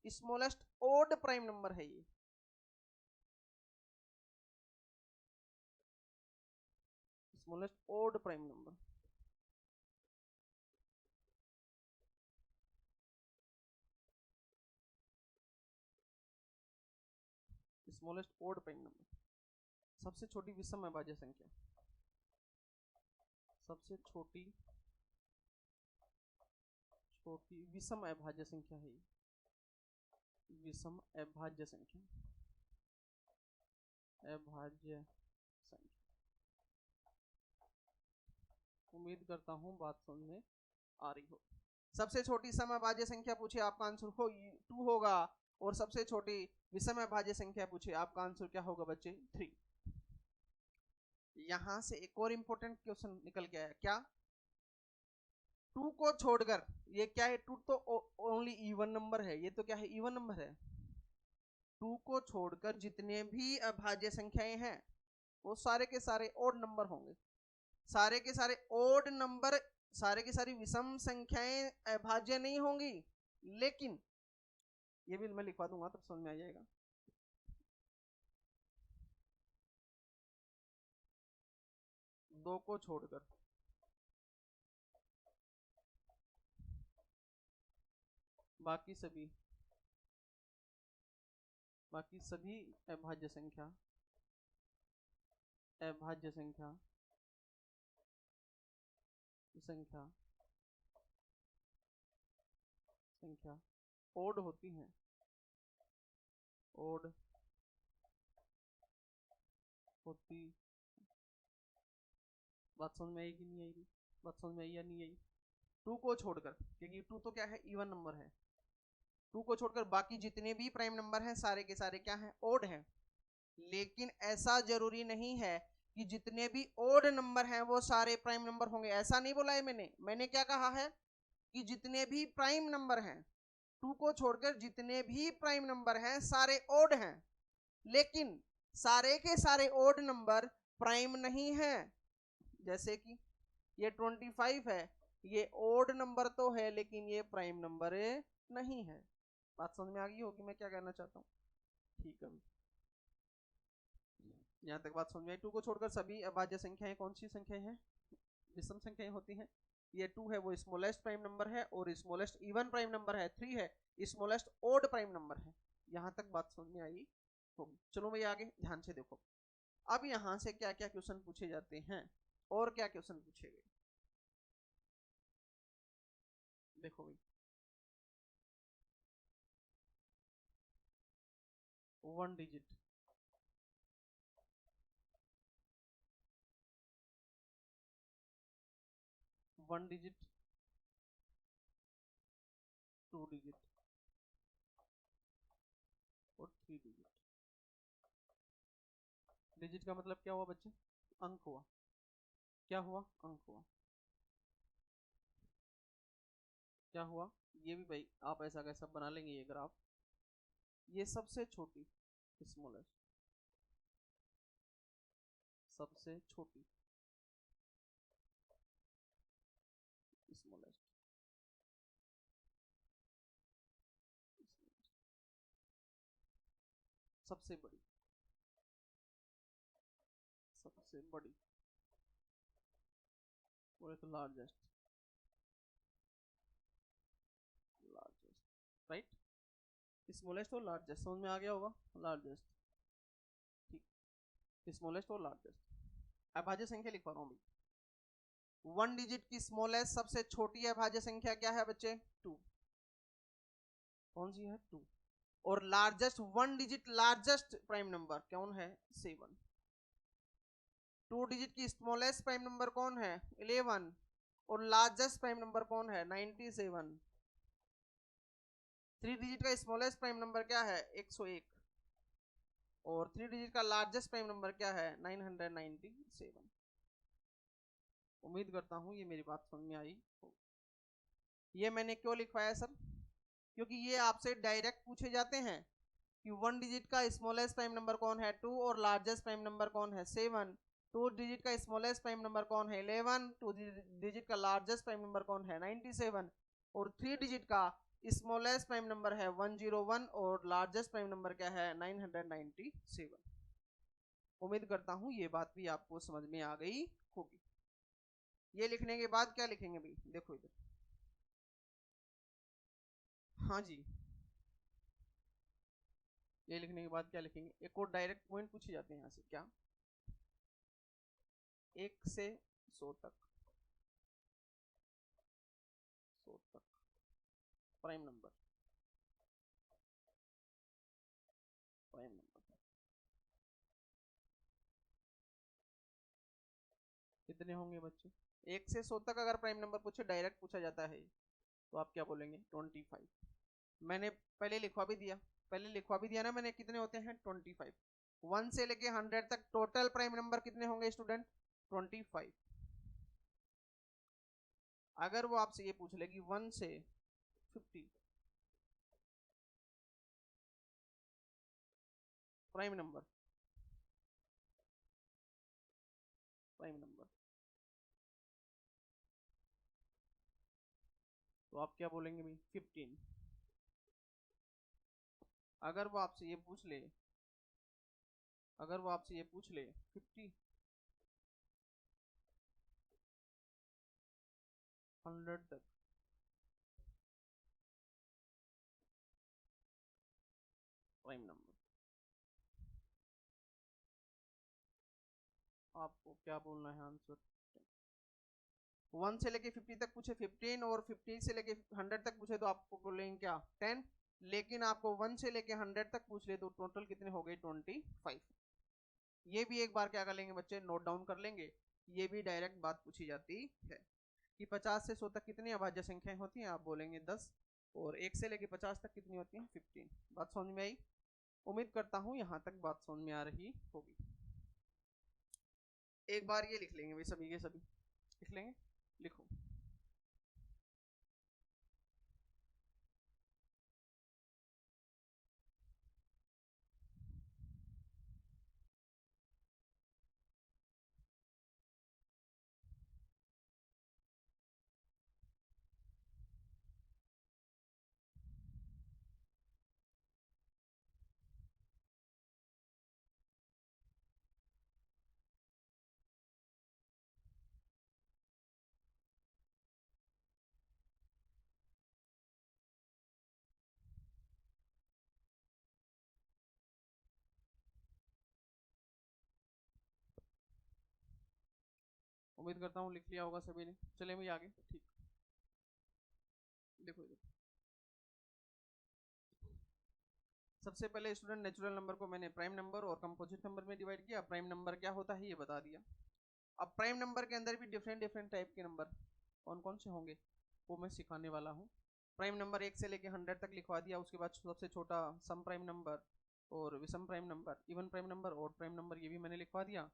स्मॉलेस्ट ओड प्राइम नंबर है ये। Smallest odd prime number, smallest odd prime number, सबसे छोटी विषम अभाज्य संख्या, सबसे छोटी विषम अभाज्य संख्या है ये, विषम अभाज्य संख्या, अभाज्य संख्या। उम्मीद करता हूं बात समझ में आ रही हो। सबसे छोटी सम अभाज्य संख्या पूछे, आपका आंसर हो 2 होगा, और सबसे छोटी विषम अभाज्य संख्या पूछे, आपका आंसर क्या होगा बच्चे? 3। यहां से एक और इंपॉर्टेंट क्वेश्चन निकल के आया। क्या? 2 को छोड़कर, ये क्या है? 2 तो ओनली इवन नंबर है, ये तो क्या है? इवन नंबर है। 2 को छोड़कर जितने भी अभाज्य संख्याएं हैं वो सारे के सारे ओड नंबर होंगे। सारे के सारे ओड नंबर, सारे की सारी विषम संख्याएं अभाज्य नहीं होंगी, लेकिन ये भी मैं लिखवा दूंगा तब समझ में आ जाएगा। दो को छोड़कर बाकी सभी अभाज्य संख्या संख्या ओड होती हैं, ओड होती, बात समझ में आई कि नहीं आई? बात समझ में आई या नहीं आई? टू को छोड़कर, क्योंकि टू तो क्या है, इवन नंबर है, टू को छोड़कर बाकी जितने भी प्राइम नंबर हैं सारे के सारे क्या हैं, ओड हैं। लेकिन ऐसा जरूरी नहीं है कि जितने भी ओड नंबर हैं वो सारे प्राइम नंबर होंगे, ऐसा नहीं बोला है मैंने क्या कहा है कि जितने भी प्राइम नंबर हैं, टू को छोड़कर जितने भी प्राइम नंबर हैं सारे ओड हैं, लेकिन सारे के सारे ओड नंबर प्राइम नहीं हैं। जैसे कि ये 25 है, ये ओड नंबर तो है लेकिन ये प्राइम नंबर नहीं है। बात समझ में आ गई होगी मैं क्या कहना चाहता हूँ? ठीक है, यहाँ तक बात समझ में आई। टू को छोड़कर सभी अभाज्य संख्याएं कौन सी संख्याएं हैं, विषम संख्याएं होती हैं। ये टू है वो स्मॉलेस्ट प्राइम नंबर है, और स्मॉलेस्ट इवन प्राइम नंबर है, थ्री है स्मॉलेस्ट ओड प्राइम नंबर है। यहाँ तक बात समझ में आई होगी। चलो भाई आगे ध्यान से देखो, अब यहाँ से क्या क्या क्वेश्चन पूछे जाते हैं और क्या क्वेश्चन पूछे गए, देखो भाई। One digit, one digit, two digit और थ्री डिजिट। डिजिट का मतलब क्या हुआ बच्चे, अंक हुआ, क्या हुआ, अंक हुआ, क्या हुआ, ये भी भाई आप ऐसा कैसा बना लेंगे ये ग्राफ, ये सबसे छोटी स्मॉलेस्ट, सबसे छोटी स्मॉलेस्ट, सबसे बड़ी, सबसे बड़ी, बोले तो लार्जेस्ट, लार्जेस्ट, राइट, स्मॉलेस्ट और लार्जेस्ट समझ में आ गया होगा, लार्जेस्ट, ठीक, स्मॉलेस्ट और लार्जेस्ट। अभाज्य संख्या लिख पा रहा हूँ भाई, वन डिजिट की स्मॉलेस्ट सबसे छोटी अभाज्य संख्या क्या है बच्चे, टू, कौन सी है, टू, और largest one digit largest prime number कौन है, 7, टू डिजिट की स्मॉलेस्ट प्राइम नंबर कौन है, 11, और लार्जेस्ट प्राइम नंबर कौन है, 97, थ्री डिजिट का स्मॉलेस्ट प्राइम नंबर क्या है, 101, और थ्री डिजिट का लार्जेस्ट प्राइम नंबर क्या है, 997। उम्मीद करता हूं ये मेरी बात समझ में आई। ये मैंने क्यों लिखवाया सर, क्योंकि ये आपसे डायरेक्ट पूछे जाते हैं कि वन डिजिट का स्मॉलेस्ट प्राइम नंबर कौन है, 2, और लार्जेस्ट प्राइम नंबर कौन है, 7, टू डिजिट का स्मॉलेस्ट प्राइम नंबर कौन है, 11, टू डिजिट का लार्जेस्ट प्राइम नंबर कौन है, 97, और थ्री डिजिट का स्मॉलेस्ट प्राइम नंबर है 101, और लार्जेस्ट प्राइम नंबर क्या है, 997। उम्मीद करता हूं ये बात भी आपको समझ में आ गई होगी। ये लिखने के बाद क्या लिखेंगे भाई, देखो इधर, हाँ जी, ये लिखने के बाद क्या लिखेंगे, एक और डायरेक्ट पॉइंट पूछे जाते हैं यहाँ से, क्या, 1 से 100 तक, 100 तक प्राइम नंबर, प्राइम नंबर कितने होंगे बच्चे, 1 से 100 तक अगर प्राइम नंबर पूछे, डायरेक्ट पूछा जाता है तो आप क्या बोलेंगे, 25। मैंने पहले लिखवा भी दिया, पहले लिखवा भी दिया ना मैंने, कितने होते हैं, 25, 1 से लेके 100 तक टोटल प्राइम नंबर कितने होंगे स्टूडेंट, 25। अगर वो आपसे ये पूछ ले कि 1 से 50 प्राइम नंबर, प्राइम नंबर, तो आप क्या बोलेंगे भाई, 15। अगर वो आपसे ये पूछ ले, अगर वो आपसे ये पूछ ले 50, 100 तक, प्राइम नंबर, आपको क्या बोलना है आंसर, 1 से लेके 50 तक पूछे 15, और 50 से लेके 100 तक पूछे तो आपको बोलेंगे क्या, 10। लेकिन आपको 1 से लेके 100 तक पूछ ले तो टोटल कितने हो गए 25। ये भी एक बार क्या कर लेंगे बच्चे, नोट डाउन कर लेंगे। ये भी डायरेक्ट बात पूछी जाती है कि 50 से 100 तक कितनी अभाज्य संख्याएं होती हैं, आप बोलेंगे 10, और 1 से लेके 50 तक कितनी होती हैं 15। बात समझ में आई? उम्मीद करता हूं यहां तक बात समझ में आ रही होगी। एक बार ये लिख लेंगे भाई, सभी के सभी लिख लेंगे। लिखो, उम्मीद करता हूँ लिख लिया होगा सभी ने। चले भाई आगे। ठीक, देखो देखो, सबसे पहले स्टूडेंट नेचुरल नंबर को मैंने प्राइम नंबर और कंपोजिट नंबर में डिवाइड किया। प्राइम नंबर क्या होता है ये बता दिया। अब प्राइम नंबर के अंदर भी डिफरेंट डिफरेंट टाइप के नंबर कौन कौन से होंगे वो मैं सिखाने वाला हूँ। प्राइम नंबर 1 से लेके 100 तक लिखवा दिया। उसके बाद सबसे छोटा सम प्राइम नंबर और विषम prime number, even prime number, और प्राइम नंबर, ये भी मैंने लिखवा दिया।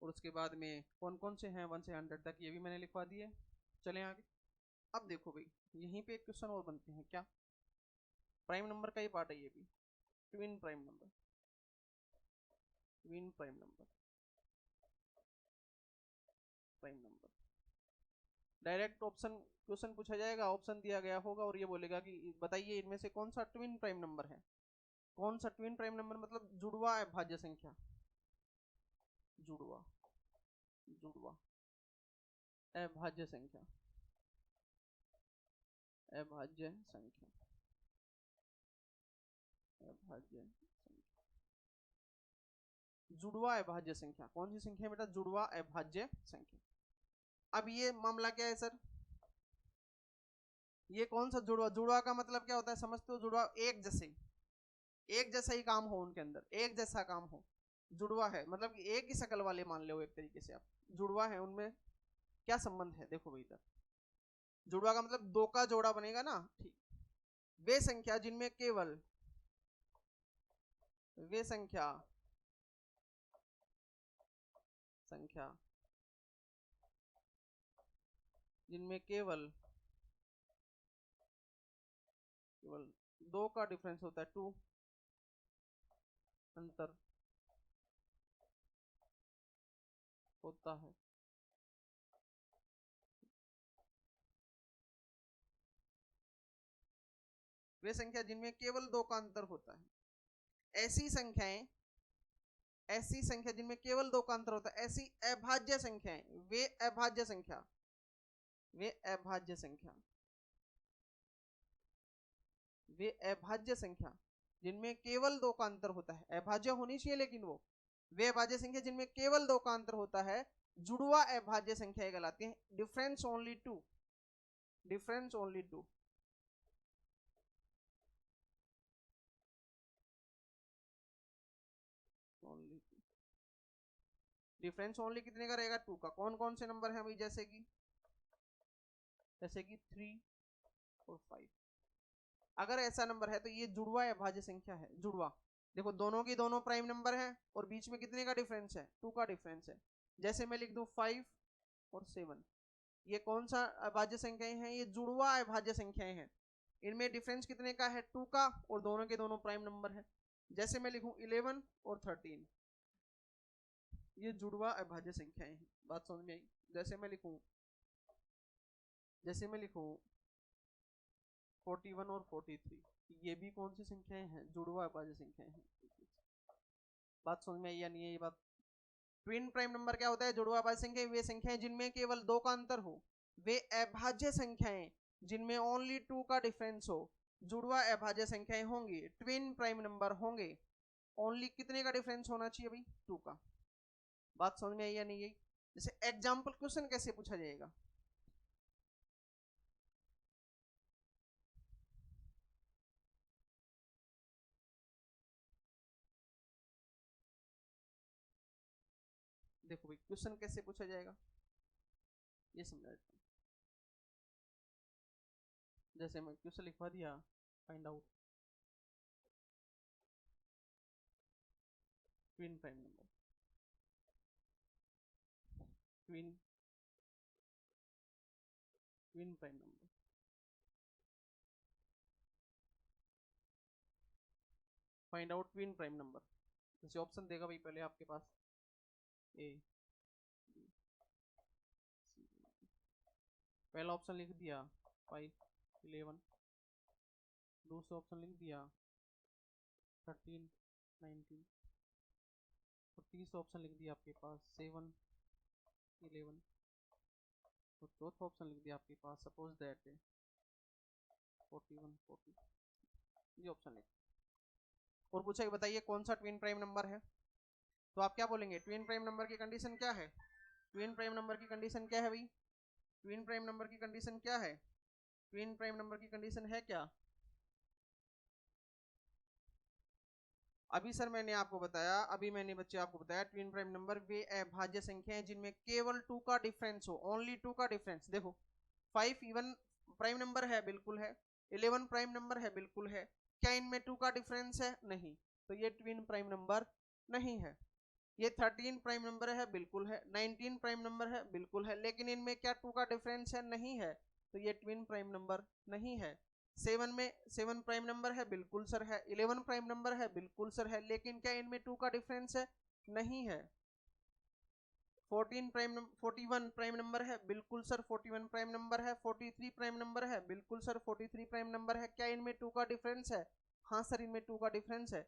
और उसके बाद में कौन कौन से हैं 1 से 100 तक, ये भी मैंने लिखवा दिए। चलें आगे। अब देखो भाई, यहीं पे एक क्वेश्चन और बनते हैं। क्या? प्राइम नंबर का ही पार्ट है ये भी, twin prime number. Twin prime number, prime number, direct option question पूछा जाएगा, ऑप्शन दिया गया होगा और ये बोलेगा कि बताइए इनमें से कौन सा ट्विन प्राइम नंबर है। कौन सा ट्विन प्राइम नंबर मतलब जुड़वा अभाज्य संख्या, जुड़वा, जुड़वा अभाज्य संख्या, अभाज्य संख्या, अभाज्य संख्या, जुड़वा अभाज्य संख्या। कौन सी संख्या बेटा? जुड़वा अभाज्य संख्या। अब ये मामला क्या है सर? ये कौन सा जुड़वा? जुड़वा का मतलब क्या होता है समझते हो? जुड़वा एक जैसे, एक जैसा ही काम हो, उनके अंदर एक जैसा काम हो। जुड़वा है मतलब एक ही शकल वाले मान लो एक तरीके से आप। जुड़वा है, उनमें क्या संबंध है देखो भाई इधर। जुड़वा का मतलब दो का जोड़ा बनेगा ना। ठीक, वे संख्या जिनमें केवल, वे संख्या, संख्या जिनमें केवल, केवल दो का डिफरेंस होता है, टू अंतर होता है। वे संख्या जिनमें केवल दो का अंतर होता है, ऐसी संख्याएं, ऐसी संख्या जिनमें केवल दो का अंतर होता है, ऐसी अभाज्य संख्याएं, वे अभाज्य संख्या, वे अभाज्य संख्या, वे अभाज्य संख्या जिनमें केवल दो का अंतर होता है। अभाज्य होनी चाहिए लेकिन वो, वे अभाज्य संख्या जिनमें केवल दो का अंतर होता है, जुड़वा अभाज्य संख्या कहलाती है। Difference only two, difference only two. Only two, difference only कितने का रहेगा? टू का। कौन कौन से नंबर है भाई? जैसे कि 3 और 5। अगर ऐसा नंबर है तो ये जुड़वा अभाज्य संख्या है। जुड़वा देखो, दोनों की दोनों प्राइम नंबर है और बीच में कितने का डिफरेंस है? 2 का डिफरेंस है। जैसे मैं लिख दूं 5 और 7, ये कौन सा अभाज्य संख्याएं हैं? ये जुड़वा अभाज्य संख्याएं हैं। इनमें डिफरेंस कितने का है? 2 का, और दोनों के दोनों प्राइम नंबर है। जैसे मैं लिखूं 11 और 13, ये जुड़वा अभाज्य संख्याएं हैं। बात समझ में आई? जैसे मैं लिखूं, जैसे मैं लिखूं 41 और 43, ये भी कौन सी संख्याएं हैं? जुड़वा अभाज्य संख्याएं हैं। बात समझ में आई या नहीं है ये बात? ट्विन प्राइम नंबर क्या होता है? जुड़वा अभाज्य संख्या वे संख्याएं जिनमें केवल दो का अंतर हो, वे अभाज्य संख्याएं जिनमें ओनली 2 का डिफरेंस हो, जुड़वा अभाज्य संख्याएं होंगी, ट्विन प्राइम नंबर होंगे। ओनली कितने का डिफरेंस होना चाहिए भाई? 2 का। बात समझ में आई या नहीं आई? जैसे एग्जाम्पल क्वेश्चन कैसे पूछा जाएगा, देखो भाई क्वेश्चन कैसे पूछा जाएगा ये समझा देता हूँ। जैसे मैं क्वेश्चन लिखवा दिया, find out twin prime number, twin twin prime number, find out twin prime number. जैसे ऑप्शन देगा भाई पहले आपके पास ए, पहला ऑप्शन लिख दिया 5 11, दूसरा ऑप्शन लिख दिया 13 19, और तीसरा ऑप्शन लिख दिया आपके पास 7 11, और चौथा ऑप्शन लिख दिया आपके पास सपोज दैट 41 40, ये ऑप्शन लिख। और पूछा कि बताइए कौन सा ट्विन प्राइम नंबर है, तो आप क्या बोलेंगे ट्विन प्राइम नंबर की कंडीशन क्या है, ट्विन प्राइम नंबर की कंडीशन क्या है भाई, ट्विन प्राइम नंबर की कंडीशन क्या है, ट्विन प्राइम नंबर की कंडीशन है क्या। अभी सर मैंने आपको बताया, अभी मैंने बच्चे आपको बताया ट्विन प्राइम नंबर वे अभाज्य संख्या है जिनमें केवल 2 का डिफरेंस हो, ओनली 2 का डिफरेंस। देखो 5 इवन प्राइम नंबर है, बिल्कुल है, 11 प्राइम नंबर है, बिल्कुल है, क्या इनमें 2 का डिफरेंस है, नहीं, तो ये ट्विन प्राइम नंबर नहीं है। ये 13 प्राइम नंबर है, बिल्कुल है, 19 प्राइम नंबर है, बिल्कुल है, लेकिन इनमें क्या 2 का डिफरेंस है, नहीं है, तो ये ट्विन प्राइम नंबर नहीं है। 7 में 7 प्राइम नंबर है, बिल्कुल सर है, 11 प्राइम नंबर है, बिल्कुल सर है, लेकिन क्या इनमें 2 का डिफरेंस है, नहीं है। 41 प्राइम नंबर है, बिल्कुल सर 41 प्राइम नंबर है, 43 प्राइम नंबर है, बिल्कुल सर 43 प्राइम नंबर है, क्या इनमें 2 का डिफरेंस है, हाँ सर इनमें 2 का डिफरेंस है,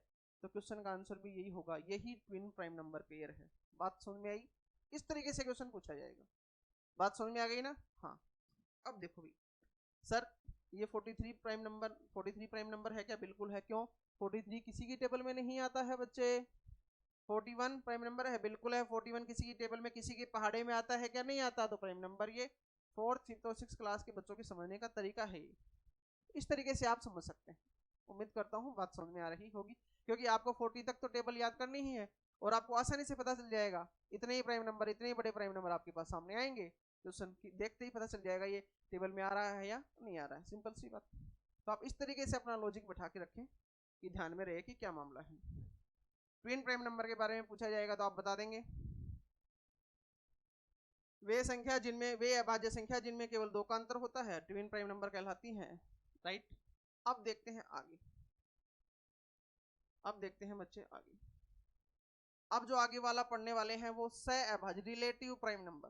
तो क्वेश्चन का आंसर भी यही होगा, यही ट्विन प्राइम नंबर पेयर है। बात समझ में आई, इस तरीके से क्वेश्चन पूछा जाएगा, बात समझ में आ गई ना। हाँ अब देखो भी सर ये 43 प्राइम नंबर 43 प्राइम नंबर है क्या, बिल्कुल है, क्यों 43 किसी की टेबल में नहीं आता है बच्चे, 41 प्राइम नंबर है, बिल्कुल है, 41 किसी की टेबल में किसी के पहाड़े में आता है क्या, नहीं आता, तो प्राइम नंबर ये। 4th 5th और 6th क्लास के बच्चों के समझने का तरीका है ये, इस तरीके से आप समझ सकते हैं। उम्मीद करता हूँ बात समझ में आ रही होगी, क्योंकि आपको 40 तक तो टेबल याद करनी ही है और आपको आसानी से पता चल जाएगा, इतने ही प्राइम नंबर, इतने ही बड़े प्राइम नंबर आपके पास सामने आएंगे, तो देखते ही पता चल जाएगा ये टेबल में आ रहा है या नहीं आ रहा है, सिंपल सी बात। तो आप इस तरीके से अपना लॉजिक बैठा के रखें कि ध्यान में रहे कि क्या मामला है। ट्विन प्राइम नंबर के बारे में पूछा जाएगा तो आप बता देंगे, वे अभाज्य संख्या जिनमें केवल 2 का अंतर होता है ट्विन प्राइम नंबर कहलाती हैं, राइट। अब देखते हैं आगे, अब देखते हैं बच्चे आगे, अब जो आगे वाला पढ़ने वाले हैं वो सहअभाज्य relative prime number,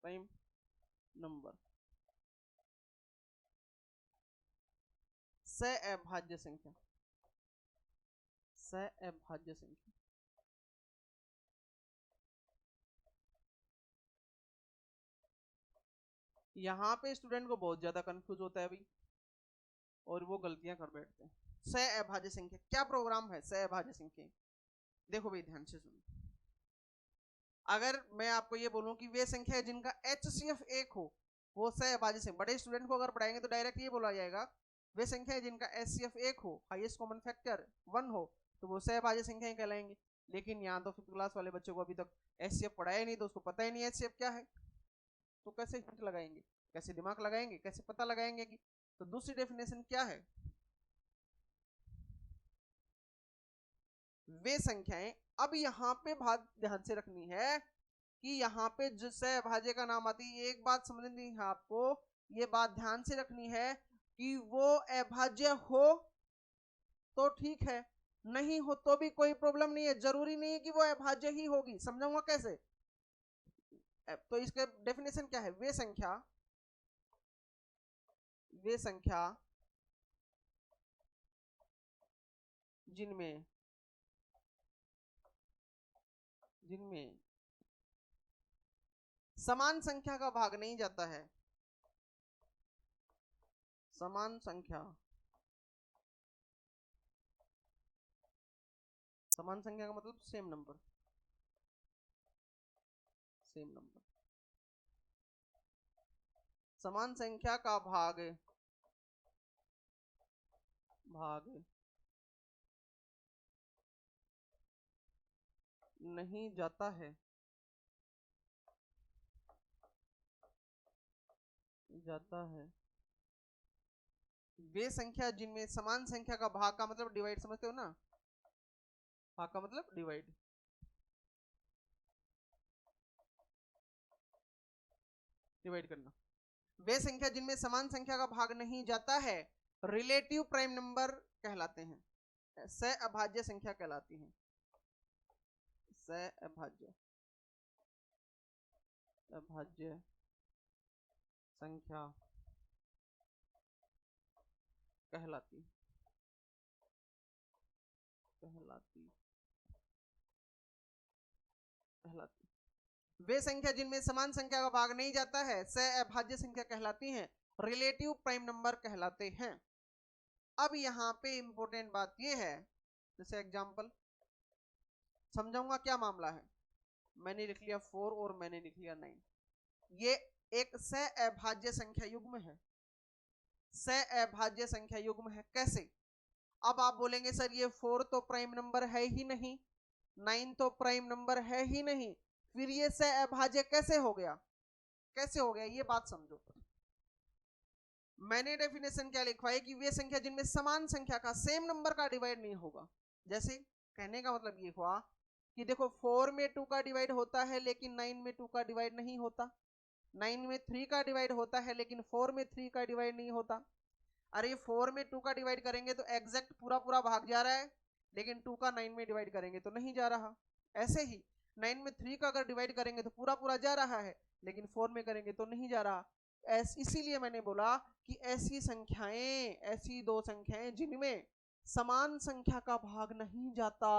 prime number, सहअभाज्य संख्या, सहअभाज्य संख्या। यहाँ पे स्टूडेंट को बहुत ज्यादा कंफ्यूज होता है भाई और वो गलतियां कर बैठते हैं। सहअभाज्य संख्या क्या प्रोग्राम है, सहअभाज्य संख्या, देखो भाई ध्यान से सुनो, अगर मैं आपको ये बोलूं कि वे संख्या है जिनका HCF 1 हो वो सहअभाज्य संख्या, बड़े स्टूडेंट को अगर पढ़ाएंगे तो डायरेक्ट ये बोला जाएगा वे संख्या है जिनका HCF 1 हो, हाईएस्ट कॉमन फैक्टर 1 हो, तो वो सहअभाज्य संख्याएं कहलाएंगे। लेकिन यहाँ तो 5th क्लास वाले बच्चों को अभी तक HCF पढ़ाया नहीं, तो उसको पता ही नहीं HCF क्या है, तो कैसे हिंट लगाएंगे, कैसे दिमाग लगाएंगे, कैसे पता लगाएंगे कि, तो दूसरी डेफिनेशन क्या है, वे संख्याएं। अब यहाँ पे बात ध्यान से रखनी है कि यहाँ पे जो सहभाज्य का नाम आती है, एक बात समझनी है आपको, ये बात ध्यान से रखनी है कि वो अभाज्य हो तो ठीक है, नहीं हो तो भी कोई प्रॉब्लम नहीं है, जरूरी नहीं है कि वो अभाज्य ही होगी, समझाऊंगा कैसे। तो इसके डेफिनेशन क्या है, वे संख्या जिनमें जिनमें समान संख्या का भाग नहीं जाता है, समान संख्या, समान संख्या का मतलब सेम नंबर, सेम नंबर, समान संख्या का भाग नहीं जाता है, वे संख्या जिनमें समान संख्या का भाग का मतलब डिवाइड, समझते हो ना, भाग का मतलब डिवाइड, करना, वे संख्या जिनमें समान संख्या का भाग नहीं जाता है रिलेटिव प्राइम नंबर कहलाते हैं, सहअभाज्य संख्या कहलाती हैं, सहअभाज्य संख्या कहलाती वे संख्या जिनमें समान संख्या का भाग नहीं जाता है सहअभाज्य संख्या कहलाती हैं, रिलेटिव प्राइम नंबर कहलाते हैं। अब यहाँ पे इंपॉर्टेंट बात ये है, जैसे एग्जांपल समझाऊंगा क्या मामला है। मैंने लिख लिया 4 और मैंने लिख लिया 9, ये एक सहअभाज्य संख्या युग्म है, सहअभाज्य संख्या युग्म है। कैसे? अब आप बोलेंगे सर ये 4 तो प्राइम नंबर है ही नहीं, 9 तो प्राइम नंबर है ही नहीं, फिर ये सहअभाज्य कैसे हो गया? कैसे हो गया ये बात समझो। मैंने डेफिनेशन क्या लिखवाई कि वे संख्या जिनमें समान संख्या का सेम नंबर का डिवाइड नहीं होगा। जैसे कहने का मतलब ये हुआ कि देखो 4 में 2 का डिवाइड होता है लेकिन 9 में 2 का डिवाइड नहीं होता, 9 में 3 का डिवाइड होता है लेकिन 4 में 3 का डिवाइड नहीं होता। अरे 4 में 2 का डिवाइड करेंगे तो एग्जैक्ट पूरा पूरा भाग जा रहा है, लेकिन 2 का 9 में डिवाइड करेंगे तो नहीं जा रहा। ऐसे ही 9 में 3 का अगर डिवाइड करेंगे तो पूरा पूरा जा रहा है, लेकिन 4 में करेंगे तो नहीं जा रहा। इसीलिए मैंने बोला कि ऐसी संख्याएं, ऐसी दो संख्याएं जिनमें समान संख्या का भाग नहीं जाता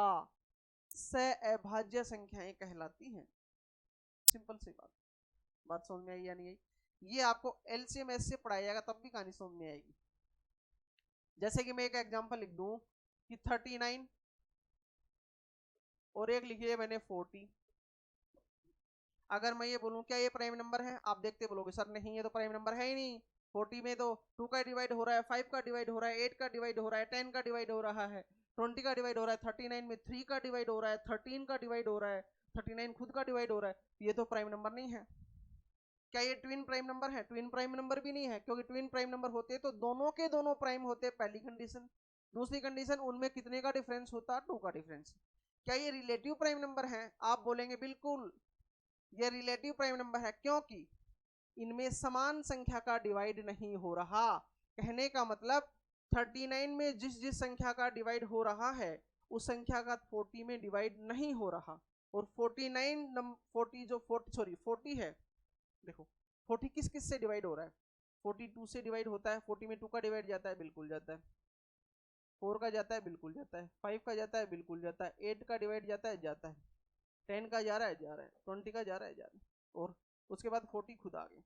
सहअभाज्य संख्याएं कहलाती हैं। सिंपल सी बात समझ में आई या नहीं आई? ये आपको एलसीएम से पढ़ाया जाएगा तब भी कहानी समझ में आएगी। जैसे कि मैं एक एग्जांपल लिख दूं कि 39 और एक लिखिए मैंने 40। अगर मैं ये बोलूं क्या ये प्राइम नंबर है, आप देखते बोलोगे सर नहीं ये तो प्राइम नंबर है ही नहीं, 40 में तो 2 का डिवाइड हो रहा है, 5 का डिवाइड हो रहा है, 8 का डिवाइड हो रहा है, 10 का डिवाइड हो रहा है, 20 का डिवाइड हो रहा है, 39 में 3 का डिवाइड हो रहा है, 13 का डिवाइड हो रहा है, 39 खुद का डिवाइड हो रहा है, ये तो प्राइम नंबर नहीं है। क्या ये ट्विन प्राइम नंबर है? ट्विन प्राइम नंबर भी नहीं है, क्योंकि ट्विन प्राइम नंबर होते तो दोनों के दोनों प्राइम होते, पहली कंडीशन। दूसरी कंडीशन उनमें कितने का डिफरेंस होता? 2 का डिफरेंस। क्या ये रिलेटिव प्राइम नंबर है? आप बोलेंगे बिल्कुल ये रिलेटिव प्राइम नंबर है, क्योंकि इनमें समान संख्या का डिवाइड नहीं हो रहा। कहने का मतलब 39 में जिस संख्या का डिवाइड हो रहा है उस संख्या का 40 में डिवाइड नहीं हो रहा। और 40 है, देखो 40 किस किस से डिवाइड हो रहा है? 42 से डिवाइड होता है। 40 में 2 का डिवाइड जाता है, बिल्कुल जाता है। 4 का जाता है, बिल्कुल जाता है। 5 का जाता है, बिल्कुल जाता है। 8 का डिवाइड जाता है, जाता है। 10 का जा रहा है, 20 का जा रहा है, और उसके बाद 40 खुद आ गए।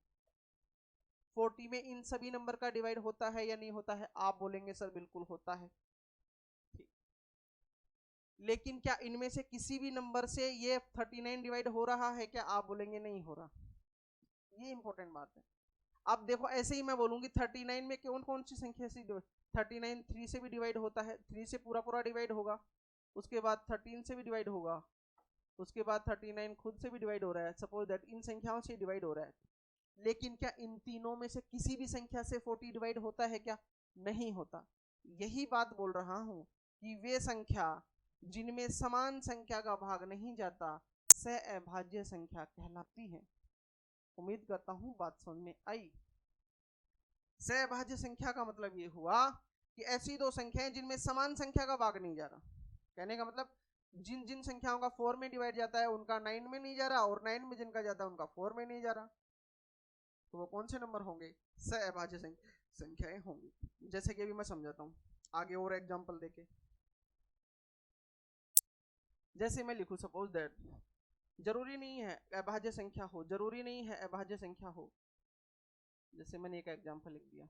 40 में इन सभी नंबर का डिवाइड होता है या नहीं होता है? आप बोलेंगे सर बिल्कुल होता है। ठीक, लेकिन क्या इनमें से किसी भी नंबर से ये 39 डिवाइड हो रहा है क्या? आप बोलेंगे नहीं हो रहा। ये इंपॉर्टेंट बात है। अब देखो ऐसे ही मैं बोलूंगी 39 में कौन कौन सी संख्या से 39 3 से भी डिवाइड होता है, 3 से पूरा पूरा डिवाइड होगा। उसके बाद 13 से भी डिवाइड होगा। उसके बाद 39 खुद से भी डिवाइड हो रहा है। सपोज दैट इन संख्याओं से डिवाइड हो रहा है, लेकिन क्या इन तीनों में से किसी भी संख्या से 40 डिवाइड होता है क्या? नहीं होता। यही बात बोल रहा हूं कि वे संख्या जिनमें समान संख्या का भाग नहीं जाता सहअभाज्य संख्या कहलाती है। उम्मीद करता हूं बात समझ में आई। सहअभाज्य संख्या का मतलब ये हुआ कि ऐसी दो संख्याएं जिनमें समान संख्या का भाग नहीं जा रहा। कहने का मतलब जिन जिन संख्याओं का 4 में डिवाइड जाता है उनका 9 में नहीं जा रहा, और 9 में जिनका जाता है उनका 4 में नहीं जा रहा। तो वो कौन से नंबर होंगे? सहअभाज्य संख्याएं होंगी। जैसे कि अभी मैं समझाता हूं आगे और एग्जांपल देके। जैसे मैं लिखूं सपोज दैट, जरूरी नहीं है अभाज्य संख्या हो, जरूरी नहीं है अभाज्य संख्या हो। जैसे मैंने एक एग्जांपल लिख दिया,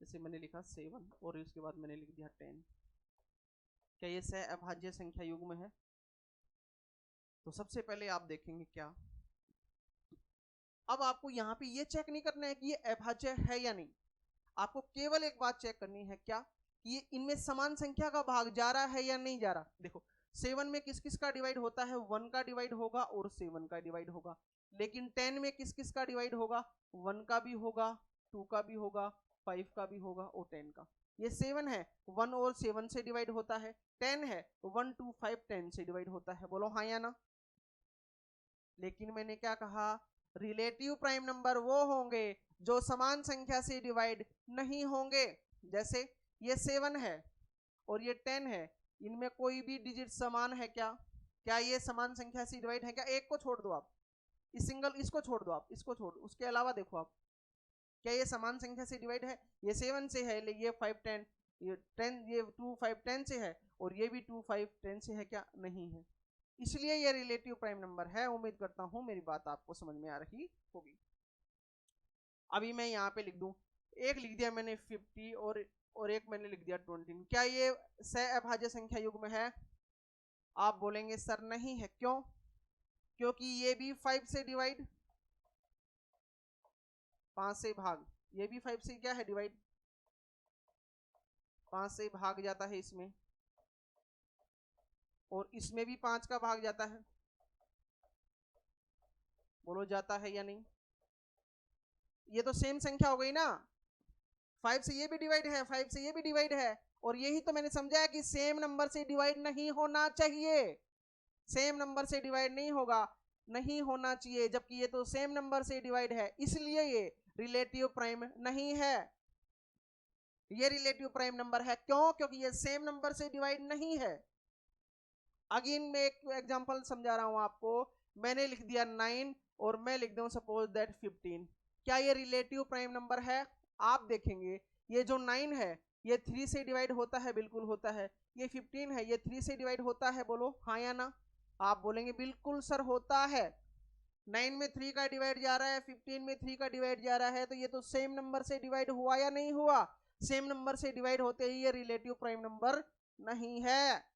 जैसे मैंने लिखा 7 और उसके बाद मैंने लिख दिया 10। क्या ये सहअभाज्य संख्या युग्म है? तो सबसे पहले आप देखेंगे क्या, अब आपको यहाँ पे ये चेक नहीं करना है कि ये अभाज्य है या नहीं, आपको केवल एक बात चेक करनी है, क्या कि ये इनमें समान संख्या का भाग जा रहा है या नहीं जा रहा। देखो 7 में किस किस का डिवाइड होता है, 1 का डिवाइड होगा और 7 का डिवाइड होगा, लेकिन 10 में किस किस का डिवाइड होगा, 1 का भी होगा, 2 का भी होगा, 5 का भी होगा और 10 का। ये 7 है 1 और 7 से डिवाइड होता है, 10 है 1 2 5 10 से डिवाइड होता है, बोलो हाँ या ना। लेकिन मैंने क्या कहा, रिलेटिव प्राइम नंबर वो होंगे जो समान संख्या से डिवाइड नहीं होंगे। जैसे ये 7 है और ये 10 है, इनमें कोई भी डिजिट समान है क्या, क्या ये समान संख्या से डिवाइड है क्या, एक को छोड़ दो आप, इस सिंगल इसको छोड़ दो आप, इसको छोड़, उसके अलावा देखो आप, क्या ये समान संख्या से डिवाइड है, ये 7 से है, ये 5 10, ये 10, ये 2 5 10 से है और ये भी 2 5 10 से है क्या, नहीं है, इसलिए ये रिलेटिव प्राइम नंबर है। उम्मीद करता हूं मेरी बात आपको समझ में आ रही होगी। अभी मैं यहाँ पे लिख दूं, एक लिख दिया मैंने 50 और एक मैंने लिख दिया 20, क्या ये सहअभाज्य संख्या युग्म है, आप बोलेंगे सर नहीं है, क्यों, क्योंकि ये भी 5 से डिवाइड, 5 से भाग, ये भी 5 से क्या है डिवाइड, 5 से भाग जाता है इसमें, और इसमें भी 5 का भाग जाता है, बोलो जाता है या नहीं, ये तो सेम संख्या हो गई ना, 5 से ये भी डिवाइड है, 5 से ये भी डिवाइड है, और यही तो मैंने समझाया कि सेम नंबर से डिवाइड नहीं होना चाहिए, सेम नंबर से डिवाइड नहीं होगा, नहीं होना चाहिए, जबकि ये तो सेम नंबर से डिवाइड है, इसलिए ये रिलेटिव प्राइम नहीं है, ये रिलेटिव प्राइम नंबर है, क्यों, क्योंकि ये सेम नंबर से डिवाइड नहीं है। अगेन मैं एक एग्जांपल समझा रहा हूं आपको, मैंने लिख दिया 9 और मैं लिख दूं सपोज दैट 15, क्या ये रिलेटिव प्राइम नंबर है, आप देखेंगे ये जो 9 है ये 3 से डिवाइड होता है, बिल्कुल होता है, ये 15 है ये 3 से डिवाइड होता है, बोलो हाँ या ना, आप बोलेंगे बिल्कुल सर होता है, 9 में 3 का डिवाइड जा रहा है, 15 में 3 का डिवाइड जा रहा है, तो ये तो सेम नंबर से डिवाइड हुआ या नहीं हुआ, सेम नंबर से डिवाइड होते ही ये रिलेटिव प्राइम नंबर नहीं है।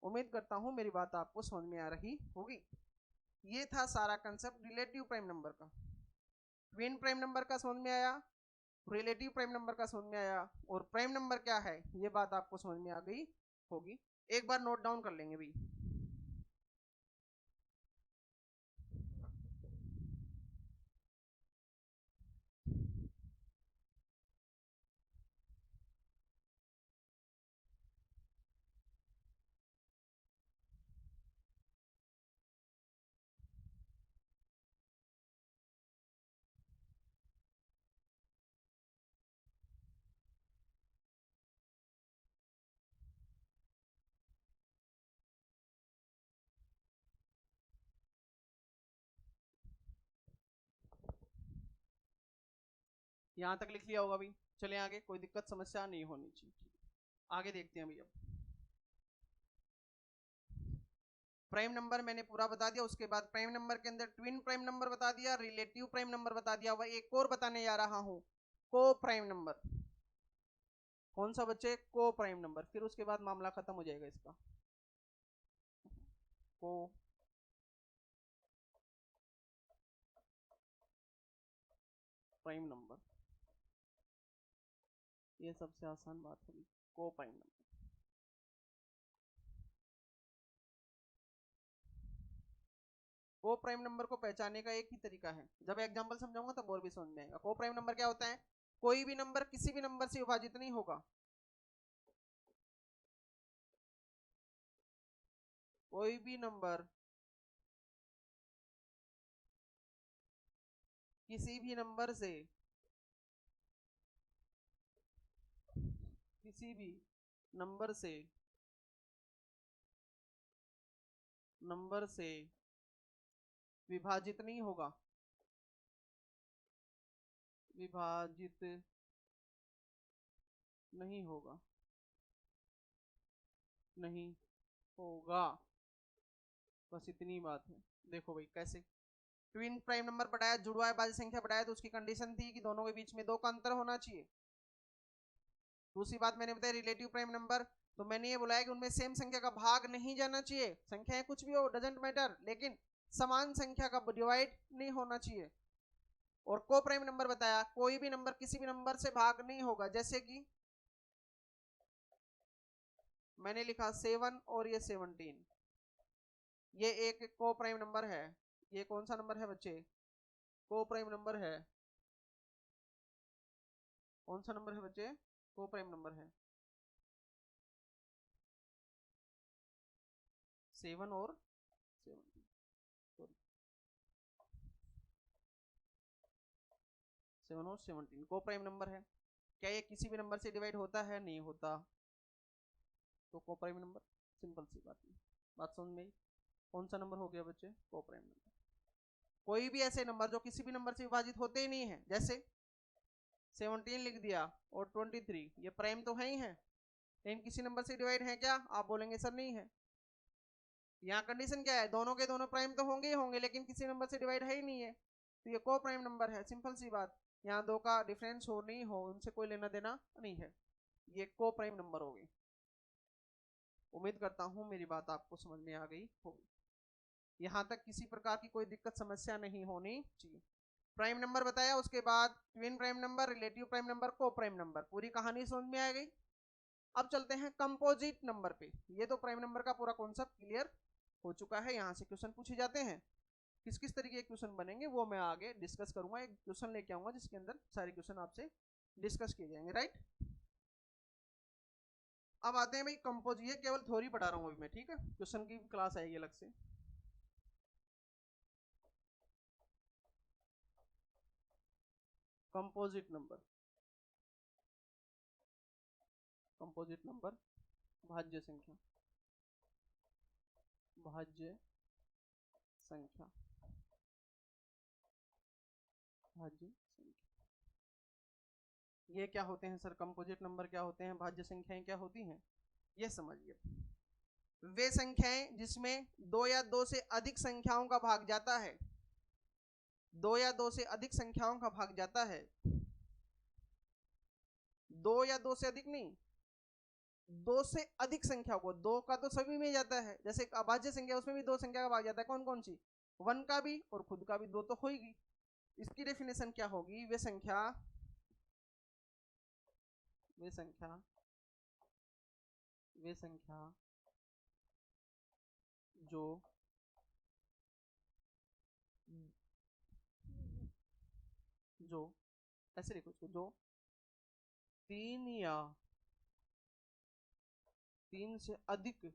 उम्मीद करता हूं मेरी बात आपको समझ में आ रही होगी। ये था सारा कंसेप्ट रिलेटिव प्राइम नंबर का, ट्विन प्राइम नंबर का समझ में आया, रिलेटिव प्राइम नंबर का समझ में आया, और प्राइम नंबर क्या है ये बात आपको समझ में आ गई होगी। एक बार नोट डाउन कर लेंगे भी, यहां तक लिख लिया होगा भी, चले आगे, कोई दिक्कत समस्या नहीं होनी चाहिए, आगे देखते हैं भैया। प्राइम नंबर मैंने पूरा बता दिया, उसके बाद प्राइम नंबर के अंदर ट्विन प्राइम नंबर बता दिया, रिलेटिव प्राइम नंबर बता दिया, वह एक और बताने जा रहा हूं, को प्राइम नंबर, कौन सा बच्चे, को प्राइम नंबर, फिर उसके बाद मामला खत्म हो जाएगा इसका, को प्राइम नंबर, ये सबसे आसान बात होगी, को प्राइम नंबर। को प्राइम नंबर को पहचानने का एक ही तरीका है, जब एग्जांपल समझाऊंगा तब और भी समझ में आएगा। को प्राइम नंबर क्या होता है, कोई भी नंबर किसी भी नंबर से विभाजित नहीं होगा, कोई भी नंबर किसी भी नंबर से, किसी भी नंबर से विभाजित नहीं होगा, विभाजित नहीं होगा, नहीं होगा, बस इतनी बात है। देखो भाई कैसे, ट्विन प्राइम नंबर बढ़ाया, जुड़वा भाज्य संख्या बढ़ाया, तो उसकी कंडीशन थी कि दोनों के बीच में 2 का अंतर होना चाहिए। दूसरी बात मैंने बताया रिलेटिव प्राइम नंबर, तो मैंने ये बुलाया कि उनमें सेम संख्या का भाग नहीं जाना चाहिए, संख्याएं कुछ भी हो डजेंट मैटर, लेकिन समान संख्या का डिवाइड नहीं होना चाहिए। और को प्राइम नंबर बताया, कोई भी नंबर किसी भी नंबर से भाग नहीं होगा। जैसे कि मैंने लिखा 7 और ये 17, ये एक को प्राइम नंबर है। ये कौन सा नंबर है बच्चे? को प्राइम नंबर है। कौन सा नंबर है बच्चे? को प्राइम नंबर है। 7 और 17, सॉरी 7 और 17 को प्राइम नंबर है। क्या ये किसी भी नंबर से डिवाइड होता है? नहीं होता। तो को प्राइम नंबर, सिंपल सी बात है। बात समझ में आई? कौन सा नंबर हो गया बच्चे? को प्राइम नंबर। कोई भी ऐसे नंबर जो किसी भी नंबर से विभाजित होते ही नहीं है, जैसे 17 लिख दिया और 23, ये प्राइम तो है ही है, लेकिन किसी नंबर से डिवाइड है क्या? आप बोलेंगे सर नहीं है। यहाँ कंडीशन क्या है? दोनों के दोनों प्राइम तो होंगे ही होंगे, लेकिन किसी नंबर से डिवाइड है ही नहीं है, तो ये को प्राइम नंबर है। सिंपल सी बात। यहाँ दो का डिफरेंस हो नहीं हो, उनसे कोई लेना देना नहीं है, ये को प्राइम नंबर होगी। उम्मीद करता हूँ मेरी बात आपको समझ में आ गई होगी। यहाँ तक किसी प्रकार की कोई दिक्कत समस्या नहीं होनी चाहिए। प्राइम नंबर बताया, उसके बाद twin prime number, relative prime number, को प्राइम नंबर, पूरी कहानी समझ में आ गई। अब चलते हैं कंपोजिट नंबर पे। ये तो प्राइम नंबर का पूरा कॉन्सेप्ट क्लियर हो चुका है। यहाँ से क्वेश्चन पूछे जाते हैं, किस किस तरीके के क्वेश्चन बनेंगे वो मैं आगे डिस्कस करूंगा। एक क्वेश्चन लेके आऊंगा जिसके अंदर सारे क्वेश्चन आपसे डिस्कस किए जाएंगे, राइट। अब आते हैं भाई कंपोज, ये केवल थ्योरी पढ़ा रहा हूँ अभी मैं, ठीक है, क्वेश्चन की क्लास आएगी अलग से। कंपोजिट नंबर, कंपोजिट नंबर, भाज्य संख्या, भाज्य संख्या, भाज्य संख्या। ये क्या होते हैं सर? कंपोजिट नंबर क्या होते हैं? भाज्य संख्याएं क्या होती हैं? ये समझिए, वे संख्याएं जिसमें दो या दो से अधिक संख्याओं का भाग जाता है, दो या दो से अधिक संख्याओं का भाग जाता है, दो या दो से अधिक नहीं, दो से अधिक संख्या को, दो का तो सभी में जाता है, जैसे अभाज्य संख्या उसमें भी दो संख्या का भाग जाता है, कौन कौन सी? 1 का भी और खुद का भी, दो तो होगी। इसकी डेफिनेशन क्या होगी? वे संख्या, वे संख्या, वे संख्या जो जो ऐसे लिखो इसको, जो तीन या तीन से अधिक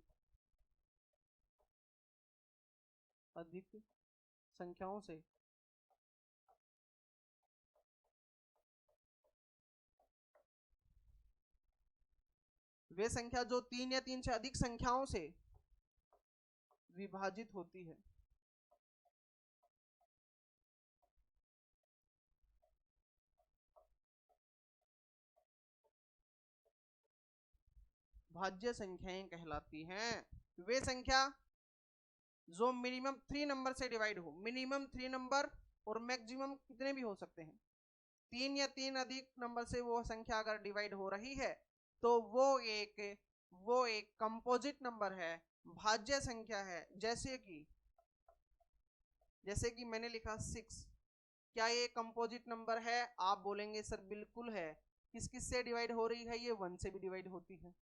अधिक संख्याओं से वे संख्या जो तीन या तीन से अधिक संख्याओं से विभाजित होती है। भाज्य संख्याएं कहलाती हैं। वे संख्या जो मिनिमम 3 नंबर से डिवाइड हो, मिनिमम 3 नंबर और मैक्सिमम कितने भी हो सकते हैं, 3 या 3 अधिक नंबर से वो संख्या अगर डिवाइड हो रही है तो वो एक कंपोजिट नंबर है, भाज्य संख्या है। जैसे कि मैंने लिखा 6, क्या ये कंपोजिट नंबर है? आप बोलेंगे सर बिल्कुल है। किस किस से डिवाइड हो रही है? ये 1 से भी डिवाइड होती है,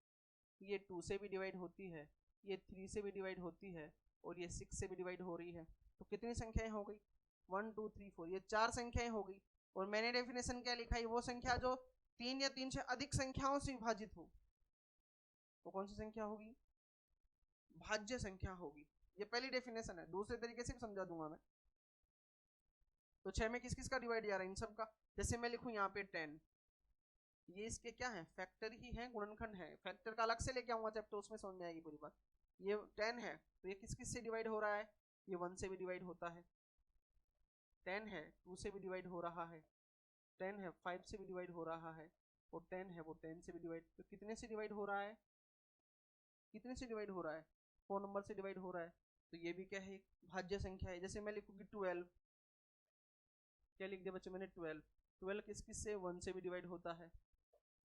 ये 2 से भी डिवाइड होती है, ये 3 से भी डिवाइड होती है, और ये 6 से भी डिवाइड हो रही है। तो कितनी संख्याएं हो गई? 1 2 3 4, ये 4 संख्याएं हो गई। और मैंने डेफिनेशन क्या लिखा है? वो संख्या जो 3 या 3 से अधिक संख्याओं से विभाजित हो, तो कौन सी संख्या होगी? भाज्य संख्या होगी। ये पहली डेफिनेशन है, दूसरे तरीके से भी समझा दूंगा मैं। तो 6 में किस किस का डिवाइड जा रहा है? इन सब का। जैसे मैं लिखूं यहाँ पे 10, ये इसके क्या है? फैक्टर ही है, गुणनखंड है। फैक्टर का अलग से लेके आऊंगा चैप्टर, उसमें समझ में आएगी पूरी बात। ये 10 है, तो ये किस किस से डिवाइड हो रहा है? ये 1 से भी डिवाइड होता है, 10 है 2 से भी डिवाइड हो रहा है, 10 है 5 से भी डिवाइड हो रहा है, और 10 है वो 10 से भी डिवाइड। तो कितने से डिवाइड हो रहा है? कितने से डिवाइड हो रहा है? 4 नंबर से डिवाइड हो रहा है। तो ये भी क्या है? भाज्य संख्या है। जैसे मैं लिखूंगी 12, क्या लिख दिया बच्चे मैंने? 12। 12 किस किस से? 1 से भी डिवाइड होता है,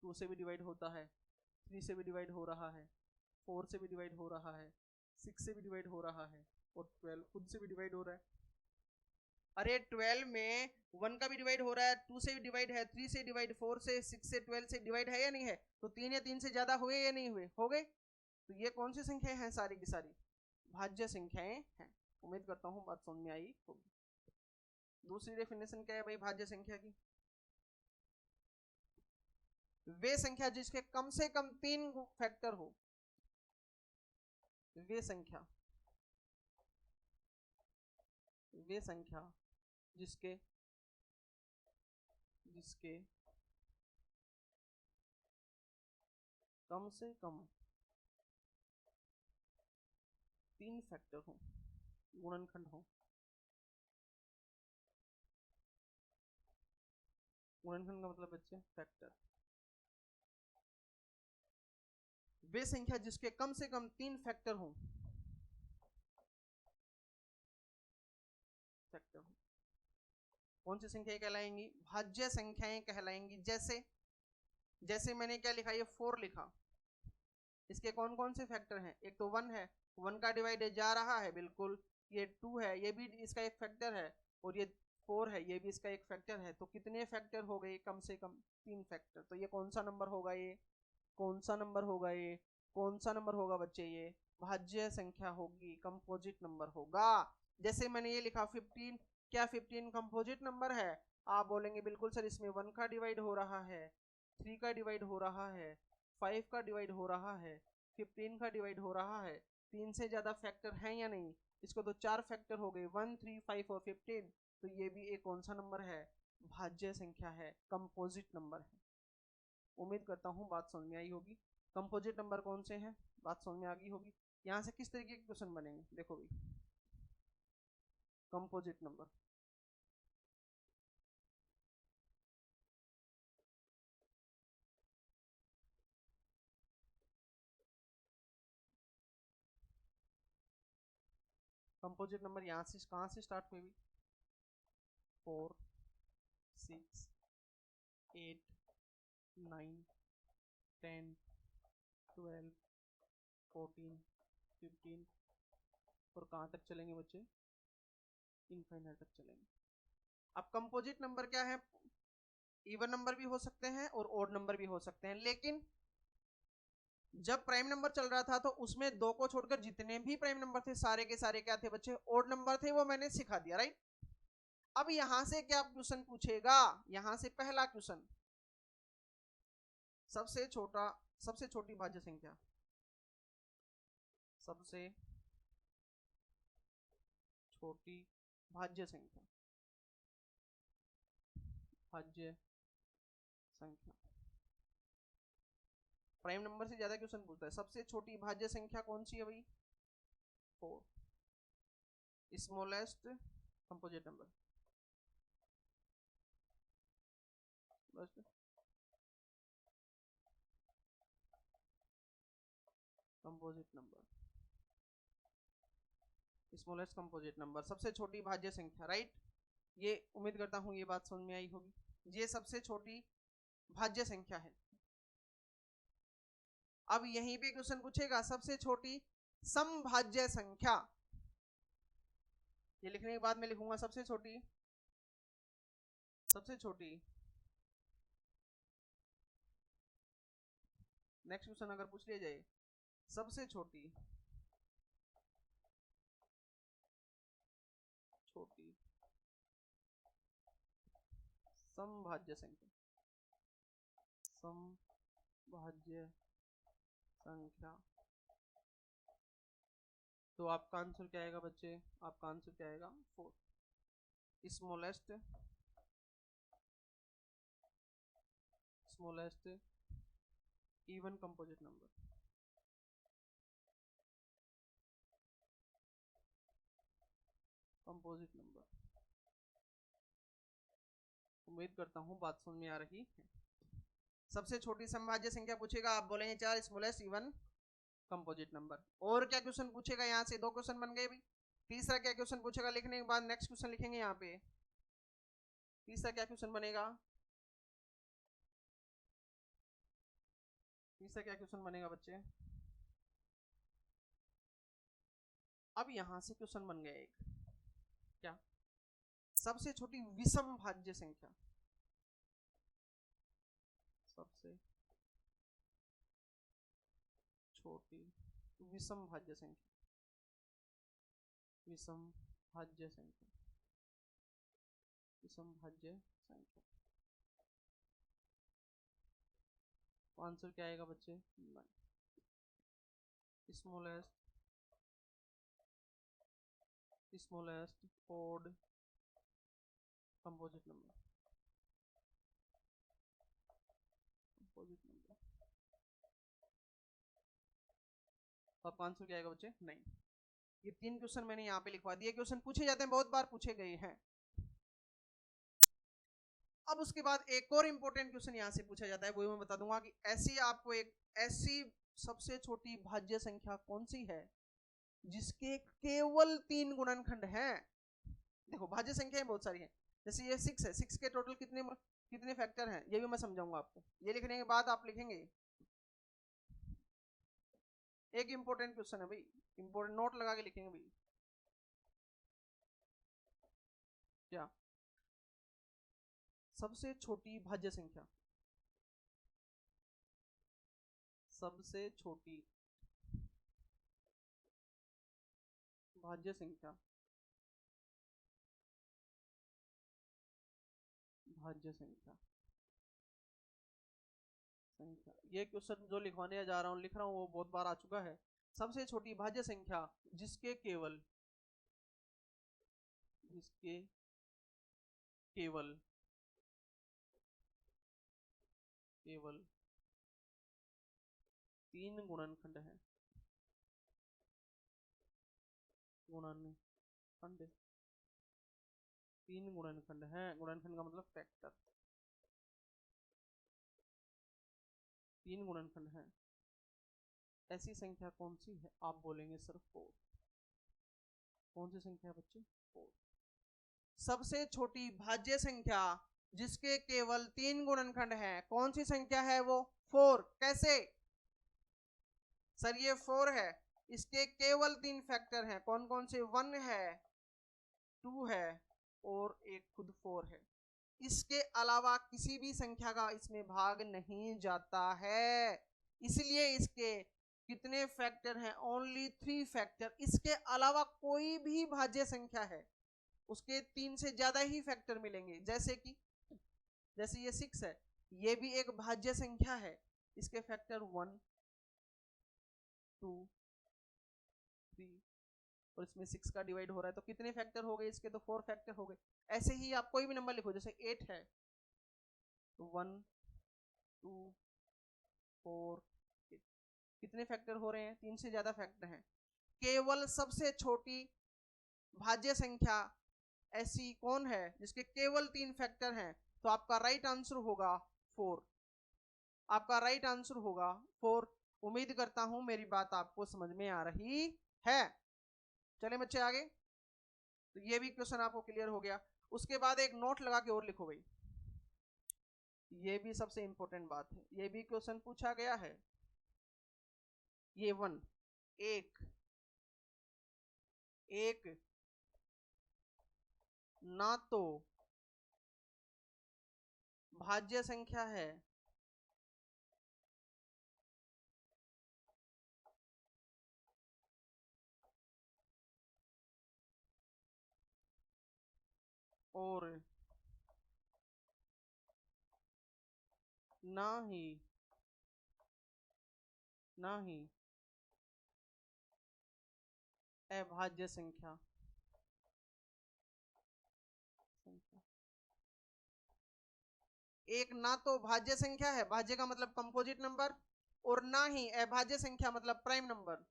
2 से भी डिवाइड होता है, 3 से भी डिवाइड हो रहा है, 4 से भी डिवाइड हो रहा है, 6 से भी डिवाइड हो रहा है, और 12 खुद से भी डिवाइड हो रहा है। अरे 12 में 1 का भी डिवाइड हो रहा है, 2 से भी डिवाइड है, 3 से डिवाइड, 4 से, 6 से, 12 से डिवाइड है या नहीं है? तो 3 या 3 से ज्यादा हुए या नहीं हुए? हो गए। तो ये कौन सी संख्याएं हैं? सारी की सारी भाज्य संख्याएं हैं। उम्मीद करता हूँ बात समझ में आई होगी। दूसरी डेफिनेशन क्या है भाई भाज्य संख्या की? वे संख्या जिसके कम से कम 3 फैक्टर हो, वे संख्या जिसके कम से कम 3 फैक्टर हो, गुणनखंड हो। गुणनखंड का मतलब बच्चे फैक्टर। वे संख्या जिसके कम से कम 3 फैक्टर हो, कौन सी संख्याएं कहलाएंगी? भाज्य संख्याएं कहलाएंगी। जैसे मैंने क्या लिखा? ये 4 लिखा। इसके कौन कौन से फैक्टर हैं? एक तो 1 है, 1 का डिवाइड जा रहा है, बिल्कुल। ये 2 है, ये भी इसका एक फैक्टर है। और ये 4 है, ये भी इसका एक फैक्टर है। तो कितने फैक्टर हो गए? कम से कम 3 फैक्टर। तो ये कौन सा नंबर होगा? ये कौन सा नंबर होगा? ये कौन सा नंबर होगा बच्चे? ये भाज्य संख्या होगी, कंपोजिट नंबर होगा। जैसे मैंने ये लिखा 15, क्या 15 कंपोजिट नंबर है? आप बोलेंगे बिल्कुल सर, इसमें 1 का डिवाइड हो रहा है, 3 का डिवाइड हो रहा है, 5 का डिवाइड हो रहा है, 15 का डिवाइड हो रहा है। 3 से ज्यादा फैक्टर हैं या नहीं? इसको तो 4 फैक्टर हो गए, 1, 3, 5 और 15। तो ये भी एक कौन सा नंबर है? भाज्य संख्या है, कंपोजिट नंबर है। उम्मीद करता हूँ बात समझ में आई होगी। कंपोजिट नंबर कौन से हैं, बात समझ में आ गई होगी। यहाँ से किस तरीके के क्वेश्चन बनेंगे देखो भाई। कंपोजिट नंबर, कंपोजिट नंबर यहाँ से कहाँ से स्टार्ट हुए? 4, 6, 8, 9, 10, 12, 14, 15 और कहाँ तक चलेंगे बच्चे? इनफाइनाइट तक चलेंगे। अब कंपोजिट नंबर क्या है? इवन नंबर भी हो सकते हैं और ऑड नंबर भी हो सकते हैं। लेकिन जब प्राइम नंबर चल रहा था तो उसमें 2 को छोड़कर जितने भी प्राइम नंबर थे सारे के सारे क्या थे बच्चे? ऑड नंबर थे। वो मैंने सिखा दिया, राइट। अब यहां से क्या क्वेश्चन पूछेगा? यहां से पहला क्वेश्चन, सबसे छोटी भाज्य संख्या, सबसे छोटी भाज्य संख्या, प्राइम नंबर से ज्यादा क्वेश्चन पूछता है। सबसे छोटी भाज्य संख्या कौन सी है भाई? 4। Smallest composite number, smallest composite number, सबसे छोटी भाज्य संख्या, राइट। ये उम्मीद करता हूं ये बात समझ में आई होगी। ये सबसे छोटी भाज्य संख्या है। अब यहीं पे क्वेश्चन पूछेगा सबसे छोटी समभाज्य संख्या। ये लिखने के बाद मैं लिखूंगा सबसे छोटी नेक्स्ट क्वेश्चन अगर पूछ लिया जाए सबसे छोटी समभाज्य संख्या, तो आपका आंसर क्या आएगा बच्चे? आपका आंसर क्या आएगा? 4। स्मॉलेस्ट इवन कंपोजिट नंबर, उम्मीद करता हूं बात समझ में आ रही है। सबसे छोटी समभाज्य संख्या पूछेगा, आप बोलेंगे 4 स्मॉलेस्ट इवन कंपोजिट नंबर। और क्या क्वेश्चन पूछेगा? यहाँ से 2 क्वेश्चन बन गए भाई। तीसरा क्या क्वेश्चन पूछेगा? लिखने के बाद नेक्स्ट क्वेश्चन लिखेंगे यहाँ पे। तीसरा क्या क्वेश्चन बनेगा? तीसरा क्या क्वेश्चन बनेगा बच्चे? अब यहां से क्वेश्चन बन गया एक, क्या? सबसे छोटी विषम भाज्य संख्या, सबसे छोटी विषम भाज्य संख्या, विषम भाज्य संख्या, विषम भाज्य संख्या। तो आंसर क्या आएगा बच्चे? Smallest odd composite number, composite number. तो आपका आंसर क्या आएगा बच्चे? 9। ये 3 क्वेश्चन मैंने यहाँ पे लिखवा दिए, क्वेश्चन पूछे जाते हैं, बहुत बार पूछे गए हैं। अब उसके बाद एक और इंपॉर्टेंट क्वेश्चन यहाँ से पूछा जाता है, वो मैं बता दूंगा कि ऐसी आपको एक ऐसी सबसे छोटी भाज्य संख्या कौन सी है जिसके केवल 3 गुणनखंड हैं। देखो भाज्य संख्याएं बहुत सारी हैं, जैसे ये 6 है, 6 के टोटल कितने फैक्टर हैं ये भी मैं समझाऊंगा आपको। ये लिखने के बाद आप लिखेंगे, एक इंपॉर्टेंट क्वेश्चन है भाई, इंपॉर्टेंट नोट लगा के लिखेंगे भाई। क्या? सबसे छोटी भाज्य संख्या, सबसे छोटी भाज्य संख्या, भाज्य संख्या, संख्या। ये क्वेश्चन जो लिखवाने जा रहा हूं, लिख रहा हूं, वो बहुत बार आ चुका है। सबसे छोटी भाज्य संख्या जिसके केवल केवल 3 गुणनखंड है, गुणनखंड, 3 गुणनखंड है, गुणनखंड का मतलब फैक्टर, 3 गुणनखंड है, ऐसी संख्या कौन सी है? आप बोलेंगे सर 4। कौन सी संख्या है बच्चे? 4। सबसे छोटी भाज्य संख्या जिसके केवल 3 गुणनखंड हैं, कौन सी संख्या है वो? 4। कैसे सर? ये 4 है, इसके केवल 3 फैक्टर हैं, कौन कौन से? 1 है, 2 है और एक खुद 4 है। इसके अलावा किसी भी संख्या का इसमें भाग नहीं जाता है, इसलिए इसके कितने फैक्टर हैं? Only 3 factor. इसके अलावा कोई भी भाज्य संख्या है उसके 3 से ज्यादा ही फैक्टर मिलेंगे। जैसे कि जैसे ये 6 है, ये भी एक भाज्य संख्या है, इसके फैक्टर 1 2 3 और इसमें 6 का डिवाइड हो रहा है, तो कितने फैक्टर हो गए इसके? तो 4 फैक्टर हो गए। ऐसे ही आप कोई भी नंबर लिखो, जैसे 8 है तो 1 2 4 8, कितने फैक्टर हो रहे हैं? 3 से ज्यादा फैक्टर हैं। केवल सबसे छोटी भाज्य संख्या ऐसी कौन है जिसके केवल 3 फैक्टर हैं? तो आपका राइट आंसर होगा 4। आपका राइट आंसर होगा 4। उम्मीद करता हूं मेरी बात आपको समझ में आ रही है। चले बच्चे आगे। तो ये भी क्वेश्चन आपको क्लियर हो गया। उसके बाद एक नोट लगा के और लिखो भाई, ये भी सबसे इंपॉर्टेंट बात है, ये भी क्वेश्चन पूछा गया है। ये 1 एक ना तो भाज्य संख्या है और ना ही अभाज्य संख्या, एक ना तो भाज्य संख्या है, भाज्य का मतलब कंपोजिट नंबर, और ना ही अभाज्य संख्या मतलब प्राइम नंबर।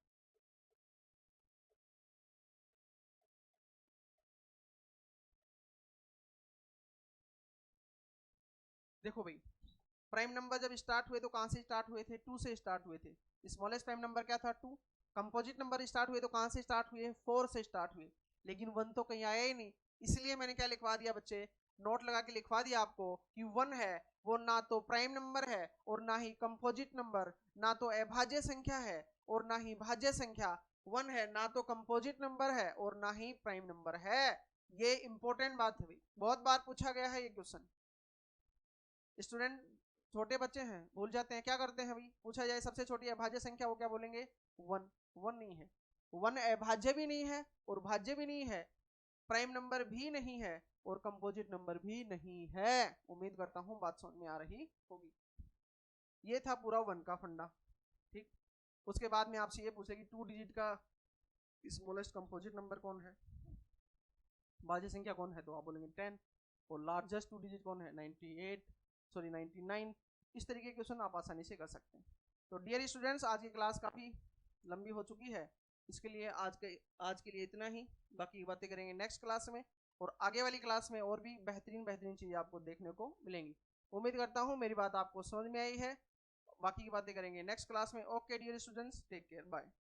देखो भाई, प्राइम नंबर जब स्टार्ट हुए तो कहां से स्टार्ट हुए थे? 2 से स्टार्ट हुए थे। स्मॉलेस्ट प्राइम नंबर क्या था? 2। कंपोजिट नंबर स्टार्ट हुए तो कहां से स्टार्ट हुए? 4 से स्टार्ट हुए। लेकिन 1 तो कहीं आया ही नहीं, इसलिए मैंने क्या लिखवा दिया बच्चे? नोट लगा के लिखवा दिया आपको कि 1 है वो ना तो प्राइम नंबर है और ना ही कंपोजिट नंबर, ना तो अभाज्य संख्या है और ना ही भाज्य संख्या। 1 है, ना तो कंपोजिट नंबर है और ना ही प्राइम नंबर है। ये इंपॉर्टेंट बात है भाई, बहुत बार पूछा गया है ये क्वेश्चन। स्टूडेंट छोटे बच्चे हैं, भूल जाते हैं, क्या करते हैं भाई, पूछा जाए सबसे छोटी अभाज्य संख्या, वो क्या बोलेंगे, 1। 1 नहीं है, 1 अभाज्य भी नहीं है और भाज्य भी नहीं है, प्राइम नंबर भी नहीं है और कंपोजिट नंबर भी नहीं है। उम्मीद करता हूं बात समझ में आ रही होगी। ये था पूरा 1 का फंडा, ठीक। उसके बाद में आपसे ये पूछेगी 2 डिजिट का स्मॉलेस्ट कंपोजिट नंबर कौन है, भाज्य संख्या कौन है, तो आप बोलेंगे 10। और लार्जेस्ट 2 डिजिट कौन है, 99। इस तरीके के क्वेश्चन आप आसानी से कर सकते हैं। तो डियर स्टूडेंट्स, आज की क्लास काफ़ी लंबी हो चुकी है, इसके लिए आज के लिए इतना ही। बाकी बातें करेंगे नेक्स्ट क्लास में, और आगे वाली क्लास में और भी बेहतरीन चीज़ें आपको देखने को मिलेंगी। उम्मीद करता हूँ मेरी बात आपको समझ में आई है। बाकी की बातें करेंगे नेक्स्ट क्लास में। Okay dear students, take care, bye.